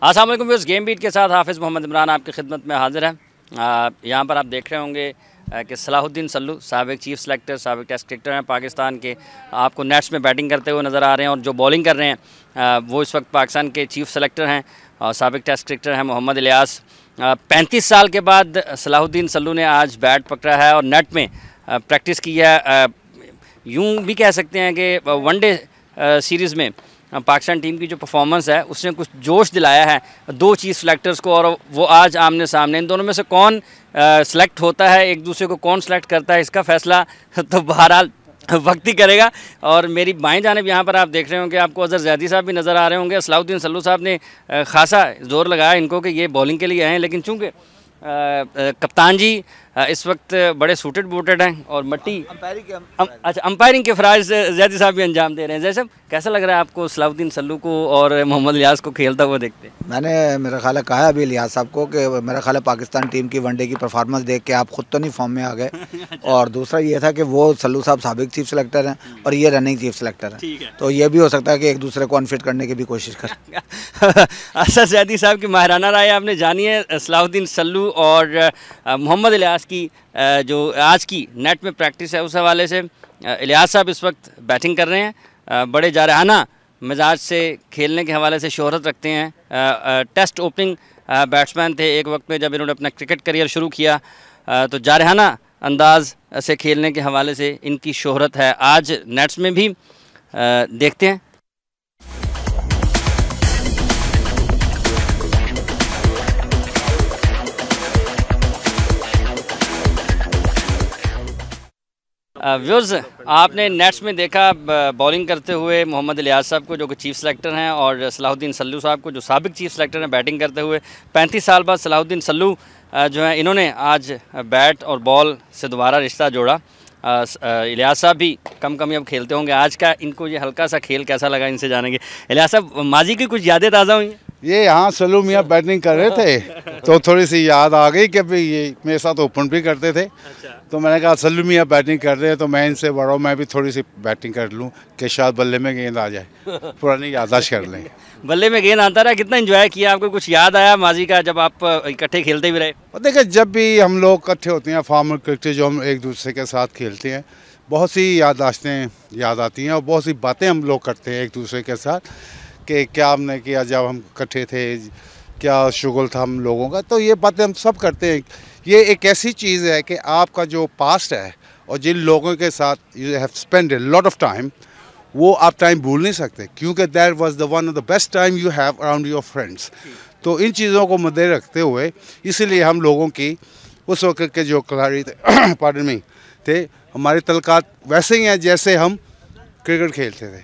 अस्सलाम वालेकुम viewers, game beat के साथ हाफिज़ मोहम्मद इमरान आपकी खिदमत में हाजिर है। यहाँ पर आप देख रहे होंगे कि सलाहुद्दीन सल्लू साबिक चीफ सेलेक्टर, साबिक टेस्ट क्रिकेटर हैं पाकिस्तान के, आपको नेट्स में बैटिंग करते हुए नज़र आ रहे हैं। और जो बॉलिंग कर रहे हैं वो इस वक्त पाकिस्तान के चीफ सेलेक्टर हैं और साबिक टेस्ट क्रिकेटर हैं मोहम्मद इलियास। 35 साल के बाद सलाहुद्दीन सल्लू ने आज बैट पकड़ा है और नेट में प्रैक्टिस की है। यूँ भी कह सकते हैं कि वनडे सीरीज़ में पाकिस्तान टीम की जो परफॉर्मेंस है उसने कुछ जोश दिलाया है दो चीफ सेलेक्टर्स को, और वो आज आमने सामने। इन दोनों में से कौन सेलेक्ट होता है, एक दूसरे को कौन सेलेक्ट करता है, इसका फ़ैसला तो बहरहाल वक्त ही करेगा। और मेरी बाएं जानिब यहाँ पर आप देख रहे होंगे, आपको अज़हर ज़ैदी साहब भी नज़र आ रहे होंगे। सलाहुद्दीन सल्लू साहब ने खासा जोर लगाया इनको कि ये बॉलिंग के लिए आए हैं, लेकिन चूँकि कप्तान जी इस वक्त बड़े सूटेड बूटेड हैं और मट्टी अंपायरिंग के फ़राइज़ ज़ैदी साहब भी अंजाम दे रहे हैं। जैसे कैसा लग रहा है आपको सलाहुद्दीन सल्लू को और मोहम्मद इलियास को खेलता हुआ देखते? मैंने मेरा ख्याल है कहा अभी इलियास साहब को कि मेरा ख्याल है पाकिस्तान टीम की वनडे की परफॉर्मेंस देख के आप खुद तो नहीं फॉर्म में आ गए। और दूसरा ये था कि वो सल्लू साहब साबिक चीफ सेलेक्टर हैं और ये रनिंग चीफ सेलेक्टर हैं, तो ये भी हो सकता है कि एक दूसरे को अनफिट करने की भी कोशिश करें। अज़हर ज़ैदी साहब की माहिराना राय आपने जानी है सलाहुद्दीन सल्लू और मोहम्मद इलियास की जो आज की नेट में प्रैक्टिस है उस हवाले से। इलियास साहब इस वक्त बैटिंग कर रहे हैं, बड़े जारहाना मिजाज से खेलने के हवाले से शोहरत रखते हैं। टेस्ट ओपनिंग बैट्समैन थे एक वक्त में जब इन्होंने अपना क्रिकेट करियर शुरू किया, तो जारहाना अंदाज से खेलने के हवाले से इनकी शोहरत है। आज नेट्स में भी देखते हैं। व्यूअर्स, आपने नेट्स में देखा बॉलिंग करते हुए मोहम्मद इलियास साहब को जो कि चीफ सेलेक्टर हैं, और सलाहुद्दीन सल्लू साहब को जो साबिक चीफ सेलेक्टर हैं बैटिंग करते हुए। 35 साल बाद सलाहुद्दीन सल्लू जो है इन्होंने आज बैट और बॉल से दोबारा रिश्ता जोड़ा। इलियास साहब भी कम अब खेलते होंगे। आज का इनको ये हल्का सा खेल कैसा लगा, इनसे जानेंगे। इलियास साहब, माजी की कुछ यादें ताज़ा हुई हैं? ये यहाँ सल्लू मियाँ बैटिंग कर रहे थे तो थोड़ी सी याद आ गई कि भाई ये मेरे साथ ओपन भी करते थे। तो मैंने कहा सल्लू मियाँ बैटिंग कर रहे हैं तो मैं इनसे बड़ा हूँ, मैं भी थोड़ी सी बैटिंग कर लूँ कि शायद बल्ले में गेंद आ जाए, पुरानी याददाश्त कर लें। बल्ले में गेंद आता रहा, कितना एंजॉय किया? आपको कुछ याद आया माजी का जब आप इकट्ठे खेलते भी रहे? और देखिए, जब भी हम लोग इकट्ठे होते हैं फार्मर क्रिकेट जो हम एक दूसरे के साथ खेलते हैं, बहुत सी याददाश्तें याद आती हैं और बहुत सी बातें हम लोग करते हैं एक दूसरे के साथ कि क्या हमने किया जब हम इकट्ठे थे, क्या शुगल था हम लोगों का। तो ये बातें हम सब करते हैं। ये एक ऐसी चीज़ है कि आपका जो पास्ट है और जिन लोगों के साथ you have spend a lot of time, वो आप टाइम भूल नहीं सकते, क्योंकि that was the one of the best time you have around your friends. तो इन चीज़ों को मद्दे रखते हुए इसीलिए हम लोगों की उस वक्त के जो खिलाड़ी थे पार्डन में थे, हमारी तलकात वैसे ही हैं जैसे हम क्रिकेट खेलते थे।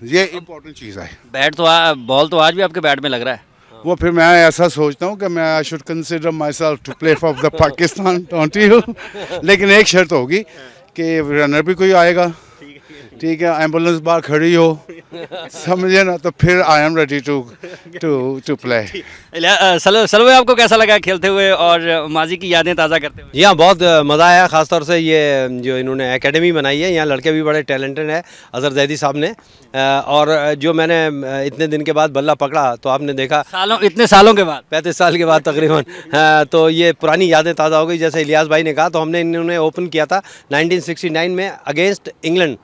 ये इम्पोर्टेंट चीज़ है। बैट तो बॉल तो आज भी आपके बैट में लग रहा है। वो फिर मैं ऐसा सोचता हूँ कि मैं I should consider myself to play for the Pakistan, don't you? लेकिन एक शर्त होगी कि रनर भी कोई आएगा, ठीक है, एम्बुलेंस बाहर खड़ी हो, समझे ना, तो फिर I am ready to play. सलवे, आपको कैसा लगा खेलते हुए और माजी की यादें ताज़ा करते हुए? जी हाँ, बहुत मज़ा आया। ख़ासतौर से ये जो इन्होंने एकेडमी बनाई है, यहाँ लड़के भी बड़े टैलेंटेड हैं अज़हर ज़ैदी साहब ने। और जो मैंने इतने दिन के बाद बल्ला पकड़ा तो आपने देखा इतने सालों के बाद, 35 साल के बाद तकरीबन, तो ये पुरानी यादें ताज़ा हो गई। जैसे इलियास भाई ने कहा, तो इन्होंने ओपन किया था 1969 में अगेंस्ट इंग्लैंड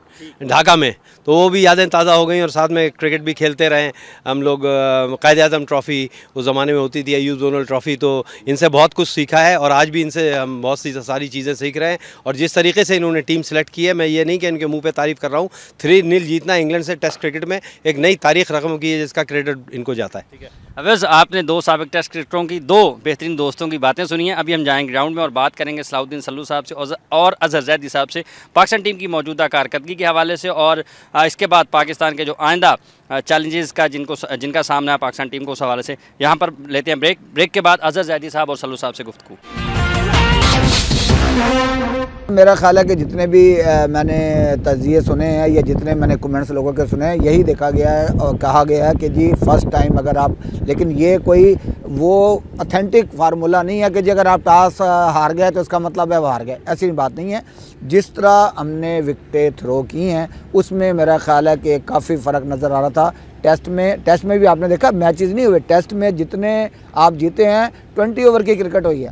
ढाका में, तो वो भी यादें ताज़ा हो गई। और साथ में क्रिकेट भी खेलते रहे हम लोग। कायद-ए-आज़म ट्रॉफ़ी उस ज़माने में होती थी, अयूब जोनल ट्रॉफ़ी, तो इनसे बहुत कुछ सीखा है और आज भी इनसे हम बहुत सी सारी चीज़ें सीख रहे हैं। और जिस तरीके से इन्होंने टीम सेलेक्ट की है, मैं ये नहीं कि इनके मुंह पे तारीफ़ कर रहा हूँ, 3-0 जीतना इंग्लैंड से टेस्ट क्रिकेट में एक नई तारीख रकम की है, जिसका क्रेडिट इनको जाता है। ठीक है, अवैस, आपने दो साबिक टेस्ट क्रिकेटरों की, दो बेहतरीन दोस्तों की बातें सुनी हैं। अभी हम जाएंगे ग्राउंड में और बात करेंगे सलाहुद्दीन सल्लू साहब से और अज़हर ज़ैदी साहब से पाकिस्तान टीम की मौजूदा कारकर्दगी के हवाले से, और इसके बाद पाकिस्तान के जो आइंदा चैलेंजेस का जिनका सामना है पाकिस्तान टीम को, उस हवाले से। यहाँ पर लेते हैं ब्रेक के बाद अज़हर ज़ैदी साहब और सल्लू साहब से गुफ्तगू। मेरा ख्याल है कि जितने भी मैंने तज़िये सुने हैं या जितने मैंने कमेंट्स लोगों के सुने हैं, यही देखा गया है और कहा गया है कि जी फर्स्ट टाइम अगर आप, लेकिन ये कोई वो ऑथेंटिक फार्मूला नहीं है कि जी अगर आप टॉस हार गए तो इसका मतलब है वो हार गए, ऐसी बात नहीं है। जिस तरह हमने विकेटें थ्रो की हैं उसमें मेरा ख्याल है कि काफ़ी फ़र्क नज़र आ रहा था। टेस्ट में भी आपने देखा मैचेस नहीं हुए, टेस्ट में जितने आप जीते हैं 20 ओवर की क्रिकेट हुई है,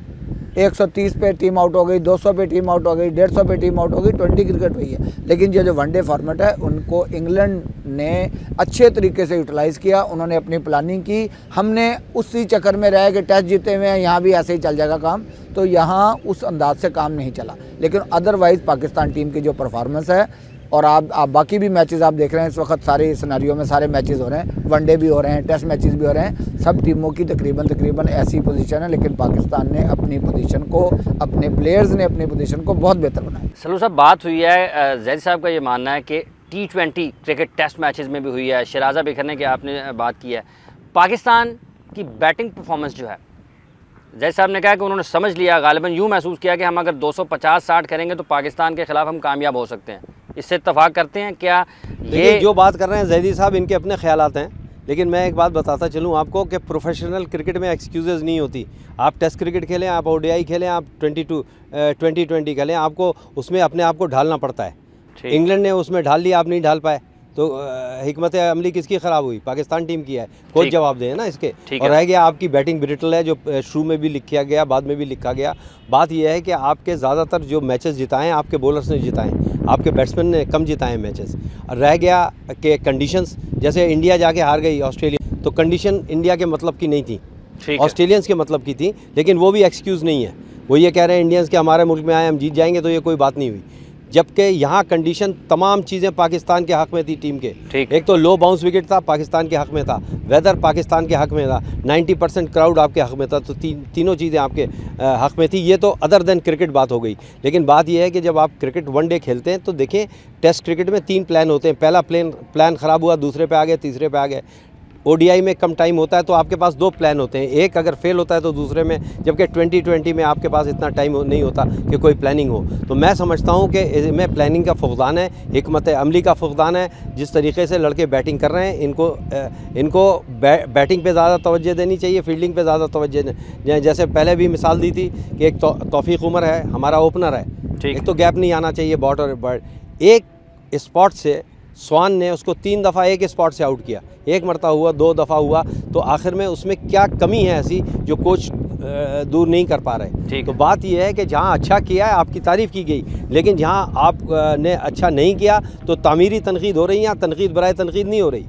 130 पे टीम आउट हो गई, 200 पे टीम आउट हो गई, 150 पे टीम आउट हो गई, 20 क्रिकेट हुई है। लेकिन ये जो वनडे फॉर्मेट है उनको इंग्लैंड ने अच्छे तरीके से यूटिलाइज़ किया, उन्होंने अपनी प्लानिंग की। हमने उसी चक्कर में रहे कि टेस्ट जीते हुए हैं, यहाँ भी ऐसे ही चल जाएगा काम, तो यहाँ उस अंदाज से काम नहीं चला। लेकिन अदरवाइज़ पाकिस्तान टीम की जो परफॉर्मेंस है, और आप बाकी भी मैचेस आप देख रहे हैं इस वक्त, सारे सिनेरियो में सारे मैचेस हो रहे हैं, वनडे भी हो रहे हैं, टेस्ट मैचेस भी हो रहे हैं, सब टीमों की तकरीबन ऐसी पोजीशन है। लेकिन पाकिस्तान ने अपनी पोजीशन को, अपने प्लेयर्स ने अपनी पोजीशन को बहुत बेहतर बनाया। सल्लू साहब, बात हुई है, जैद साहब का ये मानना है कि T20 क्रिकेट टेस्ट मैचेस में भी हुई है, शराजा बिखरने की आपने बात की है, पाकिस्तान की बैटिंग परफॉर्मेंस जो है, जैद साहब ने कहा कि उन्होंने समझ लिया, गालिबन यूँ महसूस किया कि हम अगर 250-60 करेंगे तो पाकिस्तान के ख़िलाफ़ हम कामयाब हो सकते हैं। इससे इत्तफाक करते हैं क्या? ये जो बात कर रहे हैं जैदी साहब, इनके अपने ख्यालात हैं, लेकिन मैं एक बात बताता चलूँ आपको कि प्रोफेशनल क्रिकेट में एक्सक्यूज़ेस नहीं होती। आप टेस्ट क्रिकेट खेलें, आप ODI खेलें, आप 2020 खेलें, आपको उसमें अपने आप को ढालना पड़ता है। इंग्लैंड ने उसमें ढाल लिया, आप नहीं ढाल पाए, तो हिकमत अमली किसकी ख़राब हुई? पाकिस्तान टीम की है, कोई जवाब दे ना इसके। और रह गया आपकी बैटिंग ब्रिटल है, जो शुरू में भी लिखा गया, बाद में भी लिखा गया। बात यह है कि आपके ज़्यादातर जो मैचेस जिताएँ आपके बॉलर्स ने जिताएँ, आपके बैट्समैन ने कम जिताएँ मैचेस। और रह गया कि कंडीशंस, जैसे इंडिया जाके हार गई ऑस्ट्रेलिया, तो कंडीशन इंडिया के मतलब की नहीं थी, ऑस्ट्रेलियंस के मतलब की थी, लेकिन वो भी एक्सक्यूज़ नहीं है। वो ये कह रहे हैं इंडियंस के हमारे मुल्क में आए हम जीत जाएंगे, तो ये कोई बात नहीं हुई। जबकि यहाँ कंडीशन तमाम चीज़ें पाकिस्तान के हक़ में थी टीम के। एक तो लो बाउंस विकेट था, पाकिस्तान के हक़ में था, वेदर पाकिस्तान के हक़ में था, 90% क्राउड आपके हक़ में था, तो तीनों चीज़ें आपके हक़ में थी। ये तो अदर देन क्रिकेट बात हो गई। लेकिन बात यह है कि जब आप क्रिकेट वनडे खेलते हैं तो देखें, टेस्ट क्रिकेट में 3 प्लान होते हैं। पहला प्लान ख़राब हुआ, दूसरे पे आ गए, तीसरे पे आ गए। ODI में कम टाइम होता है तो आपके पास 2 प्लान होते हैं, एक अगर फेल होता है तो दूसरे में, जबकि 2020 में आपके पास इतना टाइम नहीं होता कि कोई प्लानिंग हो। तो मैं समझता हूं कि इसमें प्लानिंग का फुक़दान है, हिकमत अमली का फुक़दान है। जिस तरीके से लड़के बैटिंग कर रहे हैं, इनको बैटिंग पे ज़्यादा तवज्जो देनी चाहिए, फील्डिंग पे ज़्यादा तवज्जो। जैसे पहले भी मिसाल दी थी कि एक तौफीक उमर है, हमारा ओपनर है, एक तो गैप नहीं आना चाहिए बॉट और बर्ड। एक स्पॉट से स्वान ने उसको 3 दफ़ा एक स्पॉट से आउट किया, एक मरतबा हुआ, 2 दफ़ा हुआ, तो आखिर में उसमें क्या कमी है ऐसी जो कोच दूर नहीं कर पा रहे। तो बात यह है कि जहाँ अच्छा किया है आपकी तारीफ़ की गई, लेकिन जहाँ आप ने अच्छा नहीं किया तो तामीरी तनकीद हो रही है, तनकीद बराए तनकीद नहीं हो रही।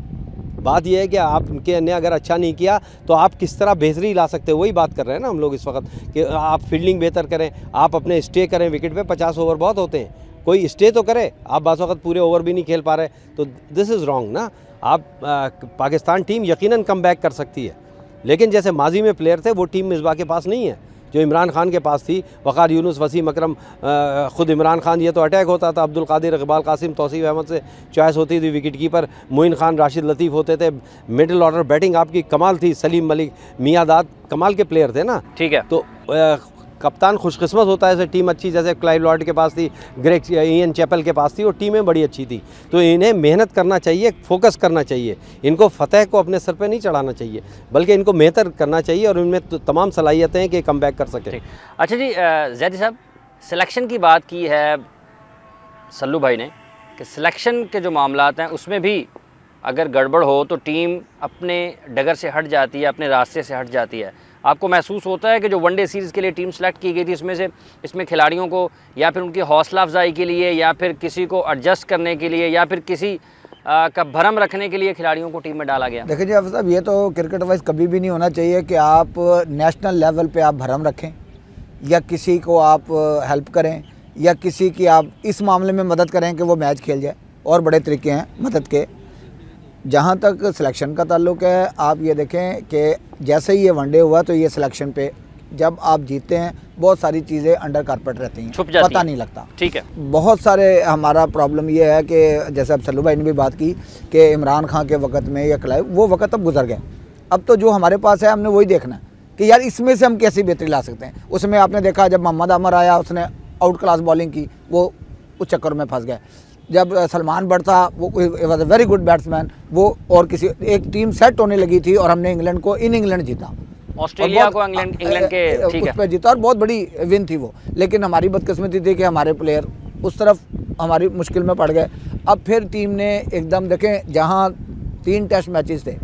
बात यह है कि आपके ने अगर अच्छा नहीं किया तो आप किस तरह बेहतरी ला सकते हो, वही बात कर रहे हैं ना हम लोग इस वक्त, कि आप फील्डिंग बेहतर करें, आप अपने स्टे करें विकेट पे। 50 ओवर बहुत होते हैं, कोई स्टे तो करे, आप बास वक्त पूरे ओवर भी नहीं खेल पा रहे, तो दिस इज़ रॉन्ग ना। आप पाकिस्तान टीम यकीनन कम बैक कर सकती है, लेकिन जैसे माजी में प्लेयर थे वो टीम मिसबा के पास नहीं है जो इमरान खान के पास थी। वक़ार यूनुस, वसीम अकरम, ख़ुद इमरान खान, ये तो अटैक होता था, अब्दुल कादिर, इकबाल कासिम, तौसीफ़ अहमद से चॉइस होती थी, विकेट कीपर मोइन खान, राशिद लतीफ़ होते थे, मिडिल ऑर्डर बैटिंग आपकी कमाल थी, सलीम मलिक, मियादाद कमाल के प्लेयर थे ना। ठीक है, तो कप्तान खुशकिस्मत होता है, ऐसे टीम अच्छी, जैसे क्लाइव लॉर्ड के पास थी, ग्रेग इयन चैपल के पास थी, और टीमें बड़ी अच्छी थी। तो इन्हें मेहनत करना चाहिए, फोकस करना चाहिए, इनको फ़तेह को अपने सर पे नहीं चढ़ाना चाहिए, बल्कि इनको बेहतर करना चाहिए, और इनमें तो तमाम सलाहियतें हैं कि कम बैक कर सकें। अच्छा जी, जैदी साहब, सिलेक्शन की बात की है सल्लू भाई ने कि सिलेक्शन के जो मामलात हैं उसमें भी अगर गड़बड़ हो तो टीम अपने डगर से हट जाती है, अपने रास्ते से हट जाती है। आपको महसूस होता है कि जो वनडे सीरीज़ के लिए टीम सेलेक्ट की गई थी इसमें खिलाड़ियों को या फिर उनकी हौसला अफजाई के लिए या फिर किसी को एडजस्ट करने के लिए या फिर किसी का भरम रखने के लिए खिलाड़ियों को टीम में डाला गया? देखिए जी साहब, ये तो क्रिकेट वाइज कभी भी नहीं होना चाहिए कि आप नेशनल लेवल पे आप भरम रखें या किसी को आप हेल्प करें या किसी की आप इस मामले में मदद करें कि वो मैच खेल जाए। और बड़े तरीके हैं मदद के। जहाँ तक सिलेक्शन का ताल्लुक है, आप ये देखें कि जैसे ही ये वनडे हुआ तो ये सिलेक्शन पे जब आप जीतते हैं बहुत सारी चीज़ें अंडर कारपेट रहती हैं, छुप जाती पता हैं। नहीं लगता। ठीक है, बहुत सारे हमारा प्रॉब्लम ये है कि जैसे अब सल्लू भाई ने भी बात की कि इमरान खान के वक़्त में या क्लाइव, वो वक़्त अब गुजर गए। अब तो जो हमारे पास है हमने वही देखना है कि यार इसमें से हम कैसी बेहतरी ला सकते हैं। उसमें आपने देखा जब मोहम्मद आमर आया उसने आउट क्लास बॉलिंग की, वो उस चक्कर में फंस गए। जब सलमान बट था, वो was a very good batsman, वो और किसी एक टीम सेट होने लगी थी और हमने इंग्लैंड को इन इंग्लैंड जीता, ऑस्ट्रेलिया को इंग्लैंड के ठीक उस है पर जीता और बहुत बड़ी विन थी वो। लेकिन हमारी बदकिस्मती थी कि हमारे प्लेयर उस तरफ हमारी मुश्किल में पड़ गए। अब फिर टीम ने एकदम देखें, जहाँ 3 टेस्ट मैचेस थे,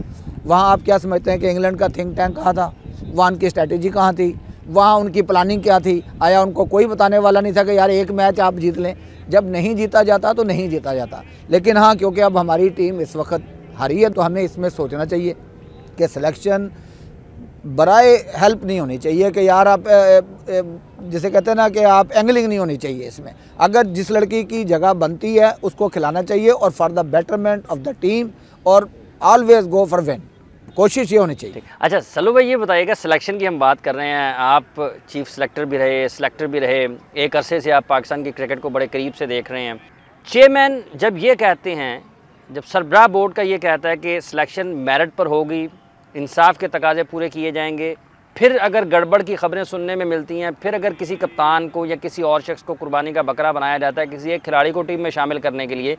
वहाँ आप क्या समझते हैं कि इंग्लैंड का थिंक टैंक कहाँ था, वहाँ उनकी स्ट्रैटेजी कहाँ थी, वहाँ उनकी प्लानिंग क्या थी? आया उनको कोई बताने वाला नहीं था कि यार एक मैच आप जीत लें। जब नहीं जीता जाता तो नहीं जीता जाता। लेकिन हाँ, क्योंकि अब हमारी टीम इस वक्त हारी है, तो हमें इसमें सोचना चाहिए कि सिलेक्शन बराए हेल्प नहीं होनी चाहिए कि यार आप जिसे कहते हैं ना कि आप एंगलिंग नहीं होनी चाहिए इसमें। अगर जिस लड़की की जगह बनती है उसको खिलाना चाहिए, और for the betterment of the team, और ऑलवेज गो फॉर विन, कोशिश ये होनी चाहिए। अच्छा सल्लू भाई, ये बताइएगा, सिलेक्शन की हम बात कर रहे हैं, आप चीफ सेलेक्टर भी रहे, सिलेक्टर भी रहे, एक अरसे से आप पाकिस्तान की क्रिकेट को बड़े करीब से देख रहे हैं। चेयरमैन जब ये कहते हैं, जब सरबराह बोर्ड का ये कहता है कि सिलेक्शन मेरिट पर होगी, इंसाफ के तकाजे पूरे किए जाएंगे, फिर अगर गड़बड़ की खबरें सुनने में मिलती हैं, फिर अगर किसी कप्तान को या किसी और शख्स को कुर्बानी का बकरा बनाया जाता है किसी एक खिलाड़ी को टीम में शामिल करने के लिए,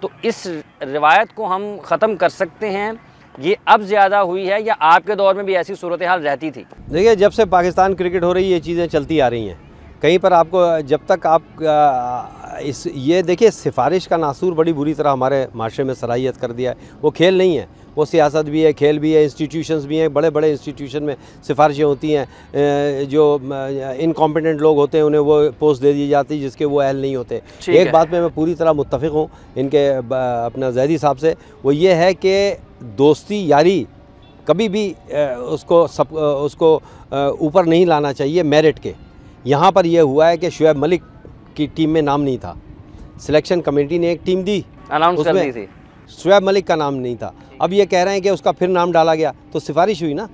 तो इस रिवायत को हम ख़त्म कर सकते हैं? ये अब ज़्यादा हुई है या आपके दौर में भी ऐसी सूरत हाल रहती थी? देखिए, जब से पाकिस्तान क्रिकेट हो रही है ये चीज़ें चलती आ रही हैं। कहीं पर आपको जब तक आप ये देखिए, सिफारिश का नासूर बड़ी बुरी तरह हमारे माशरे में सराहियत कर दिया है। वो खेल नहीं है, वो सियासत भी है, खेल भी है, इंस्टीट्यूशंस भी हैं। बड़े बड़े इंस्टीट्यूशन में सिफारिशें होती हैं, जो इनकॉम्पिटेंट लोग होते हैं उन्हें वो पोस्ट दे दी जाती है जिसके वो अहल नहीं होते। एक बात में मैं पूरी तरह मुत्तफ़िक़ हूँ इनके अपना ज़ैदी साहब से, वो ये है कि दोस्ती यारी कभी भी उसको ऊपर नहीं लाना चाहिए मेरिट के। यहाँ पर यह हुआ है कि शुएब मलिक की टीम में नाम नहीं था, सिलेक्शन कमेटी ने एक टीम दी, अनाउंस कर दी थी, शुएब मलिक का नाम नहीं था। अब ये कह रहे हैं कि उसका फिर नाम डाला गया, तो सिफारिश हुई ना।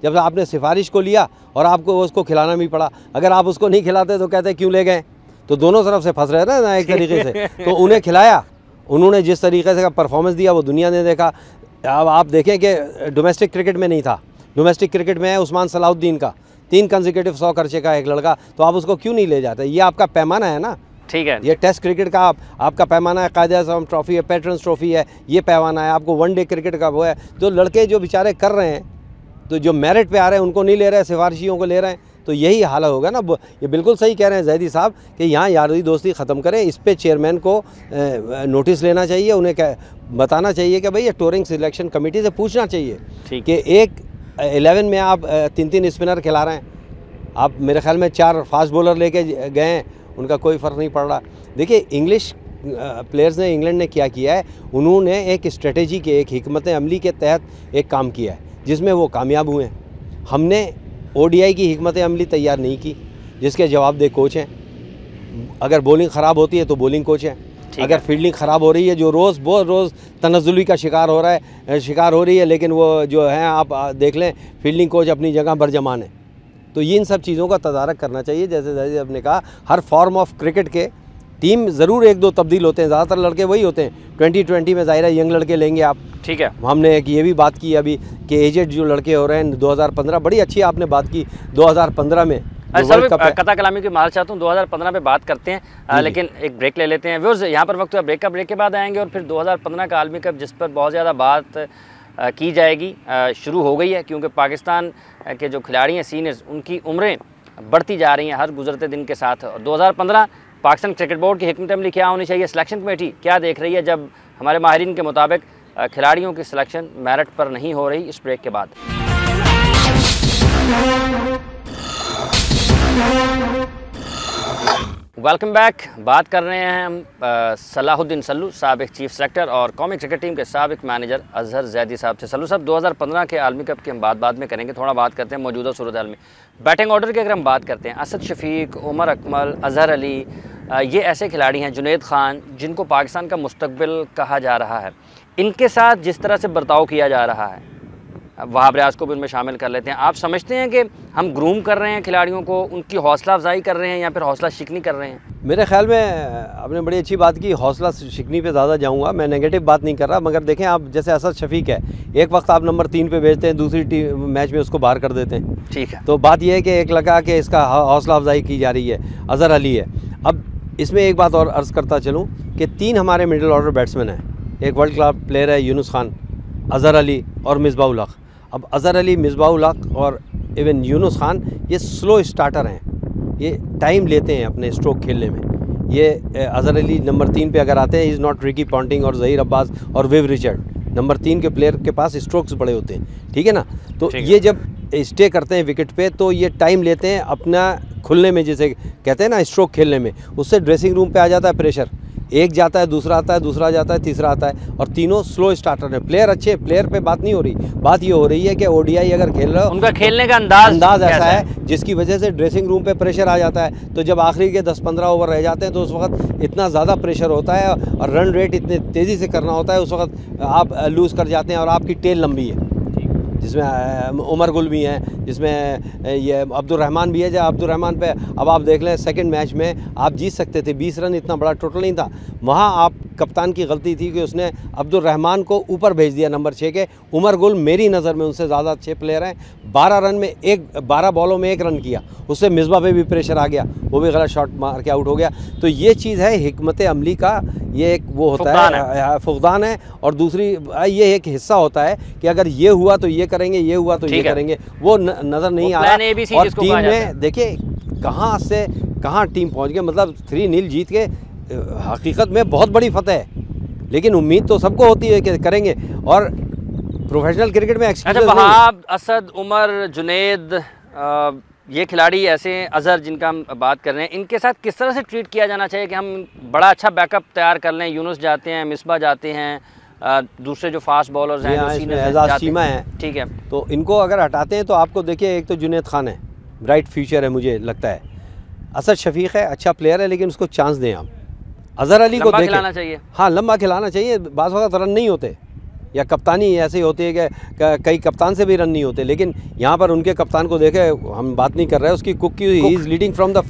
जब आपने सिफारिश को लिया और आपको उसको खिलाना भी पड़ा, अगर आप उसको नहीं खिलाते तो कहते क्यों ले गए, तो दोनों तरफ से फंस रहे थे ना एक तरीके से। तो उन्हें खिलाया, उन्होंने जिस तरीके से परफॉर्मेंस दिया वो दुनिया ने देखा। अब आप देखें कि डोमेस्टिक क्रिकेट में नहीं था, डोमेस्टिक क्रिकेट में है उस्मान सलाहुद्दीन का 3 कंसेक्यूटिव 100 खर्चे का एक लड़का, तो आप उसको क्यों नहीं ले जाते? ये आपका पैमाना है ना, ठीक है। ये टेस्ट क्रिकेट का आपका पैमाना है, कायद-ए-आज़म ट्रॉफी है, पैट्रन्स ट्रॉफी है, ये पैमाना है। आपको वनडे क्रिकेट का वो है। जो लड़के जो बेचारे कर रहे हैं, तो जो मेरिट पे आ रहे हैं उनको नहीं ले रहे, सिफारिशियों को ले रहे हैं, तो यही हाल होगा ना। ये बिल्कुल सही कह रहे हैं ज़ैदी साहब कि यहाँ यारी दोस्ती ख़त्म करें। इस पे चेयरमैन को नोटिस लेना चाहिए, उन्हें बताना चाहिए कि भाई ये टूरिंग सिलेक्शन कमेटी से पूछना चाहिए कि एक 11 में आप 3-3 स्पिनर खिला रहे हैं, आप मेरे ख्याल में 4 फास्ट बॉलर लेके गए हैं, उनका कोई फ़र्क नहीं पड़ रहा। देखिए, इंग्लिश प्लेयर्स ने, इंग्लैंड ने क्या किया है, उन्होंने एक स्ट्रेटेजी के, एक हिकमत अमली के तहत एक काम किया है जिसमें वो कामयाब हुए हैं। हमने ODI की हिकमत अमली तैयार नहीं की जिसके जवाबदेह कोच हैं। अगर बॉलिंग ख़राब होती है तो बॉलिंग कोच हैं, अगर फील्डिंग ख़राब हो रही है, जो रोज़ तनज़्ज़ुली का शिकार हो रही है, लेकिन वो जो है आप देख लें फील्डिंग कोच अपनी जगह बरजमान है। तो ये इन सब चीज़ों का तदारक करना चाहिए। जैसे जैसे आपने कहा, हर फॉर्म ऑफ क्रिकेट के टीम ज़रूर 1-2 तब्दील होते हैं, ज़्यादातर लड़के वही होते हैं। 2020 में ज़ाहिर है यंग लड़के लेंगे आप, ठीक है। हमने एक ये भी बात की अभी कि एजेड जो लड़के हो रहे हैं 2015, बड़ी अच्छी आपने बात की 2015 में सर, कता कलामी की मार चाहता हूँ, 2015 पे बात करते हैं, लेकिन एक ब्रेक ले लेते हैं। व्यूअर्स, यहाँ पर वक्त हुआ ब्रेक का, ब्रेक के बाद आएंगे और फिर 2015 का आलमी कप जिस पर बहुत ज़्यादा बात की जाएगी शुरू हो गई है, क्योंकि पाकिस्तान के जो खिलाड़ी हैं सीनियर्स, उनकी उम्रें बढ़ती जा रही हैं हर गुजरते दिन के साथ। 2015 पाकिस्तान क्रिकेट बोर्ड की हिकमत अमली क्या होनी चाहिए, सिलेक्शन कमेटी क्या देख रही है, जब हमारे माहिरीन के मुताबिक खिलाड़ियों की सिलेक्शन मेरिट पर नहीं हो रही। इस ब्रेक के बाद वेलकम बैक। बात कर रहे हैं हम सलाहुद्दीन सल्लू, साबिक चीफ सेलेक्टर और कौमी क्रिकेट टीम के साबिक मैनेजर अजहर ज़ैदी साहब से। सल्लू साहब, 2015 के आलमी कप की हम बाद में करेंगे, थोड़ा बात करते हैं मौजूदा सूरत हाल में। बैटिंग ऑर्डर की अगर हम बात करते हैं, असद शफीक, उमर अकमल, अजहर अली, ये ऐसे खिलाड़ी हैं, जुनैद खान, जिनको पाकिस्तान का मुस्तकबिल कहा जा रहा है। इनके साथ जिस तरह से बर्ताव किया जा रहा है, वहाब रियाज को भी उनमें शामिल कर लेते हैं, आप समझते हैं कि हम ग्रूम कर रहे हैं खिलाड़ियों को, उनकी हौसला अफजाई कर रहे हैं या फिर हौसला शिकनी कर रहे हैं? मेरे ख्याल में आपने बड़ी अच्छी बात की, हौसला शिकनी पे ज़्यादा जाऊंगा, मैं नेगेटिव बात नहीं कर रहा। मगर देखें, आप जैसे असद शफीक है, एक वक्त आप नंबर 3 पे भेजते हैं, दूसरी मैच में उसको बाहर कर देते हैं, ठीक है। तो बात यह है कि एक लगा कि इसका हौसला अफजाई की जा रही है। अजहर अली है, अब इसमें एक बात और अर्ज़ करता चलूँ कि 3 हमारे मिडिल ऑर्डर बैट्समैन हैं। एक वर्ल्ड क्लास प्लेयर है यूनुस खान, अज़हर अली और मिसबाह उल हक। अब अज़हर अली, मिसबाह उल हक और इवन यूनुस खान ये स्लो स्टार्टर हैं, ये टाइम लेते हैं अपने स्ट्रोक खेलने में। ये अज़हर अली नंबर 3 पे अगर आते हैं, इज़ नॉट रिकी पॉन्टिंग और ज़हीर अब्बास और विव रिचर्ड, नंबर 3 के प्लेयर के पास स्ट्रोक्स बड़े होते हैं, ठीक है ना। तो ये जब स्टे करते हैं विकेट पे तो ये टाइम लेते हैं अपना खुलने में, जिसे कहते हैं ना स्ट्रोक खेलने में। उससे ड्रेसिंग रूम पे आ जाता है प्रेशर, एक जाता है, दूसरा आता है, दूसरा जाता है, तीसरा आता है, और तीनों स्लो स्टार्टर हैं। प्लेयर अच्छे, प्लेयर पे बात नहीं हो रही, बात ये हो रही है कि ओडीआई अगर खेल रहे हो, उनका खेलने का अंदाज ऐसा है जिसकी वजह से ड्रेसिंग रूम पे प्रेशर आ जाता है। तो जब आखिरी के 10-15 ओवर रह जाते हैं तो उस वक्त इतना ज़्यादा प्रेशर होता है और रन रेट इतने तेज़ी से करना होता है, उस वक्त आप लूज़ कर जाते हैं और आपकी टेल लंबी है, जिसमें उमर गुल भी हैं, जिसमें ये अब्दुर्रहमान भी है। जब अब्दुर्रहमान पे अब आप देख लें सेकंड मैच में आप जीत सकते थे, 20 रन इतना बड़ा टोटल नहीं था। वहाँ आप कप्तान की गलती थी कि उसने अब्दुर्रहमान को ऊपर भेज दिया नंबर 6 के। उमर गुल मेरी नज़र में उनसे ज़्यादा अच्छे प्लेयर हैं। 12 बॉलों में 1 रन किया, उससे मिसबा पे भी प्रेशर आ गया, वो भी गलत शॉट मार के आउट हो गया। तो ये चीज़ है हिकमत अमली का, ये एक वो होता है फुकदान है। और दूसरी ये एक हिस्सा होता है कि अगर ये हुआ तो ये करेंगे, ये हुआ तो ये करेंगे, वो नज़र नहीं आ रहा। और टीम में देखिए कहाँ से कहाँ टीम पहुँच गई, मतलब 3-0 जीत के हकीकत में बहुत बड़ी फतेह है, लेकिन उम्मीद तो सबको होती है कि करेंगे। और प्रोफेशनल क्रिकेट में अच्छा, वहाब, असद, उमर, जुनेद, ये खिलाड़ी ऐसे हैं, अज़हर जिनका हम बात कर रहे हैं, इनके साथ किस तरह से ट्रीट किया जाना चाहिए कि हम बड़ा अच्छा बैकअप तैयार कर लें? यूनुस जाते हैं, मिसबा जाते हैं, दूसरे जो फास्ट बॉलर्स हैं, एजाज चीमा है, ठीक है, तो इनको अगर हटाते हैं तो आपको देखिए एक तो जुनेद खान है, ब्राइट फ्यूचर है मुझे लगता है। असद शफीक है, अच्छा प्लेयर है, लेकिन उसको चांस दें आप। अज़हर अली को खिलाना चाहिए, हाँ लंबा खिलाना चाहिए। बाज़ वक़्त रन नहीं होते, या कप्तानी ऐसे होती है कि कई कप्तान से भी रन नहीं होते, लेकिन यहाँ पर उनके कप्तान को देखे, हम बात नहीं कर रहे हैं उसकी, कुक की, he is leading from the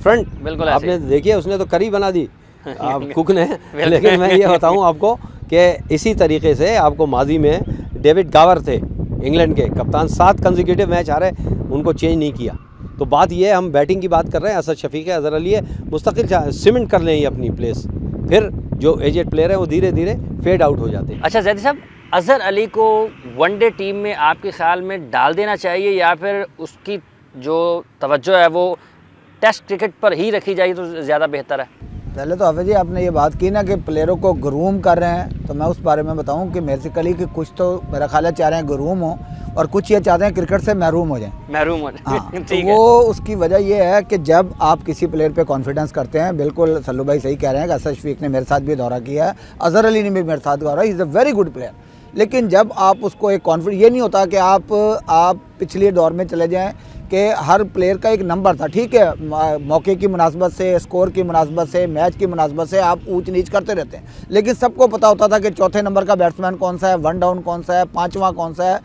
front. बिल्कुल, आपने देखिए उसने तो करी बना दी कुक ने। लेकिन मैं ये बताऊँ आपको कि इसी तरीके से आपको माजी में डेविड गावर थे इंग्लैंड के कप्तान, 7 कंसेक्यूटिव मैच आ रहे, उनको चेंज नहीं किया। तो बात ये है, हम बैटिंग की बात कर रहे हैं, असद शफीक है, अज़हर अली है, मुस्तकिल सीमेंट कर लें ये अपनी प्लेस, फिर जो एजेड प्लेयर है वो धीरे धीरे फेड आउट हो जाते हैं। अच्छा जैदी साहब, अज़हर अली को वनडे टीम में आपके ख्याल में डाल देना चाहिए या फिर उसकी जो तवज्जो है वो टेस्ट क्रिकेट पर ही रखी जाए तो ज़्यादा बेहतर है? पहले तो हाफिज़ जी आपने ये बात की ना कि प्लेयरों को ग्रूम कर रहे हैं, तो मैं उस बारे में बताऊं कि बेसिकली कि कुछ तो मेरा ख्याल है चाह रहे हैं ग्रूम हो, और कुछ ये चाहते हैं क्रिकेट से महरूम हो जाएं। हाँ, तो वो उसकी वजह ये है कि जब आप किसी प्लेयर पे कॉन्फिडेंस करते हैं, बिल्कुल सल्लू भाई सही कह रहे हैं कि असद शफीक ने मेरे साथ भी दौरा किया है, अज़हर अली ने भी मेरे साथ दौरा, is a very good player. लेकिन जब आप उसको एक कॉन्फिडेंस, ये नहीं होता कि आप पिछले दौर में चले जाएँ कि हर प्लेयर का एक नंबर था, ठीक है, मौके की मुनासबत से, स्कोर की मुनासबत से, मैच की मुनासबत से आप ऊंच नीच करते रहते हैं, लेकिन सबको पता होता था कि चौथे नंबर का बैट्समैन कौन सा है, 1 डाउन कौन सा है, 5वां कौन सा है,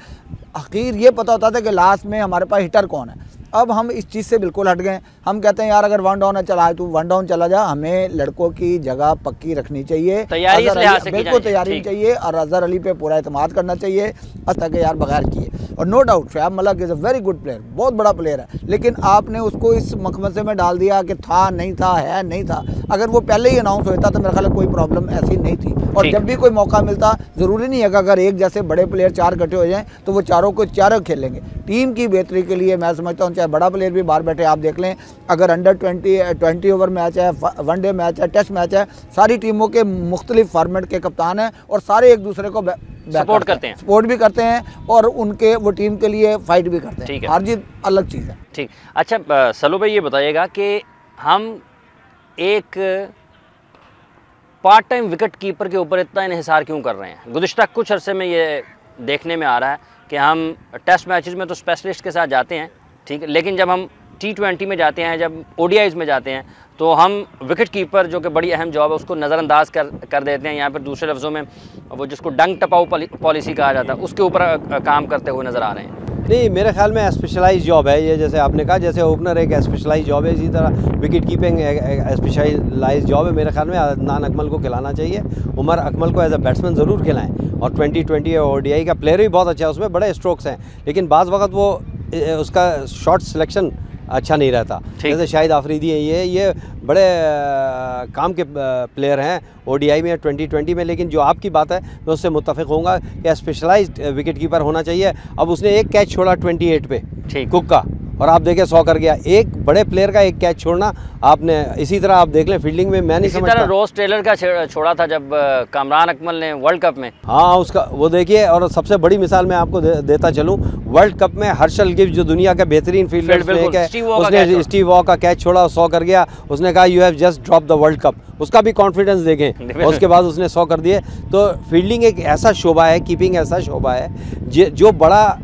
आखिर ये पता होता था कि लास्ट में हमारे पास हिटर कौन है। अब हम इस चीज़ से बिल्कुल हट गए, हम कहते हैं यार अगर 1 डाउन है चला तू 1 डाउन चला जा, हमें लड़कों की जगह पक्की रखनी चाहिए, बिल्कुल तैयारी चाहिए, और अज़हर अली पे पूरा एतमाद करना चाहिए तक यार बगैर किए। और no doubt Shoaib Malik is a very good player, बहुत बड़ा प्लेयर है, लेकिन आपने उसको इस मखमसे में डाल दिया कि था नहीं था, है नहीं था। अगर वो पहले ही अनाउंस होता तो मेरे ख्याल कोई प्रॉब्लम ऐसी नहीं थी। और जब भी कोई मौका मिलता, ज़रूरी नहीं है कि अगर एक जैसे बड़े प्लेयर 4 इकट्ठे हो जाएँ तो वो चारों को चारों खेलेंगे। टीम की बेहतरी के लिए मैं समझता हूँ चाहे बड़ा प्लेयर भी बाहर बैठे, आप देख लें अगर अंडर 20 ओवर मैच है, 1 डे मैच है, टेस्ट मैच है, सारी टीमों के मुख्तलिफ फॉर्मेट के कप्तान हैं और सारे एक दूसरे को सपोर्ट करते हैं, सपोर्ट भी करते हैं और उनके वो टीम के लिए फाइट भी करते हैं। हार जीत अलग चीज़ है। ठीक, अच्छा सल्लू भाई ये बताइएगा कि हम एक पार्ट टाइम विकेट कीपर के ऊपर इतना इन्हिसार क्यों कर रहे हैं? गुज़िश्ता कुछ अरसे में ये देखने में आ रहा है कि हम टेस्ट मैचेस में तो स्पेशलिस्ट के साथ जाते हैं, ठीक है, लेकिन जब हम T20 में जाते हैं, जब ODIs में जाते हैं, तो हम विकेट कीपर जो कि बड़ी अहम जॉब है उसको नज़रअंदाज कर देते हैं, यहाँ पर दूसरे लफ्ज़ों में वो जिसको डंग टपाओ पॉलिसी कहा जाता है उसके ऊपर काम करते हुए नज़र आ रहे हैं। नहीं, मेरे ख्याल में स्पेशलाइज जॉब है ये, जैसे आपने कहा, जैसे ओपनर एक स्पेशलाइज जॉब है, इसी तरह विकेट कीपिंग स्पेशलाइज जॉब है। मेरे ख्याल में अदनान अकमल को खिलाना चाहिए, उमर अकमल को एज अ बैट्समैन ज़रूर खिलाएं, और 2020 ODI का प्लेयर भी बहुत अच्छा है, उसमें बड़े स्ट्रोक्स हैं, लेकिन बाज़ वक़्त वो उसका शॉट सिलेक्शन अच्छा नहीं रहता। जैसे शाहिद आफरीदी हैं, ये बड़े काम के प्लेयर हैं ओडीआई में 2020 में, लेकिन जो आपकी बात है मैं उससे मुत्तफ़िक होऊंगा कि स्पेशलाइज्ड विकेट कीपर होना चाहिए। अब उसने एक कैच छोड़ा 28 पे कुक का, और आप देखें 100 कर गया। एक बड़े प्लेयर का एक कैच छोड़ना आपने, इसी तरह आप देख लें फील्डिंग में मैं नहीं समझता। इसी तरह रोस टेलर का छोड़ा था जब कामरान अकमल ने वर्ल्ड कप में। हाँ उसका वो देखिए, और सबसे बड़ी मिसाल मैं आपको देता चलूँ, वर्ल्ड कप में हर्षल गिब्स जो दुनिया का बेहतरीन फील्डर है, उसने स्टीव वॉ का कैच छोड़ा, 100 कर गया। उसने कहा you have just drop the world cup, उसका भी कॉन्फिडेंस देखें, और उसके बाद उसने 100 कर दिए। तो फील्डिंग एक ऐसा शोबा है, कीपिंग ऐसा शोबा है जो बड़ा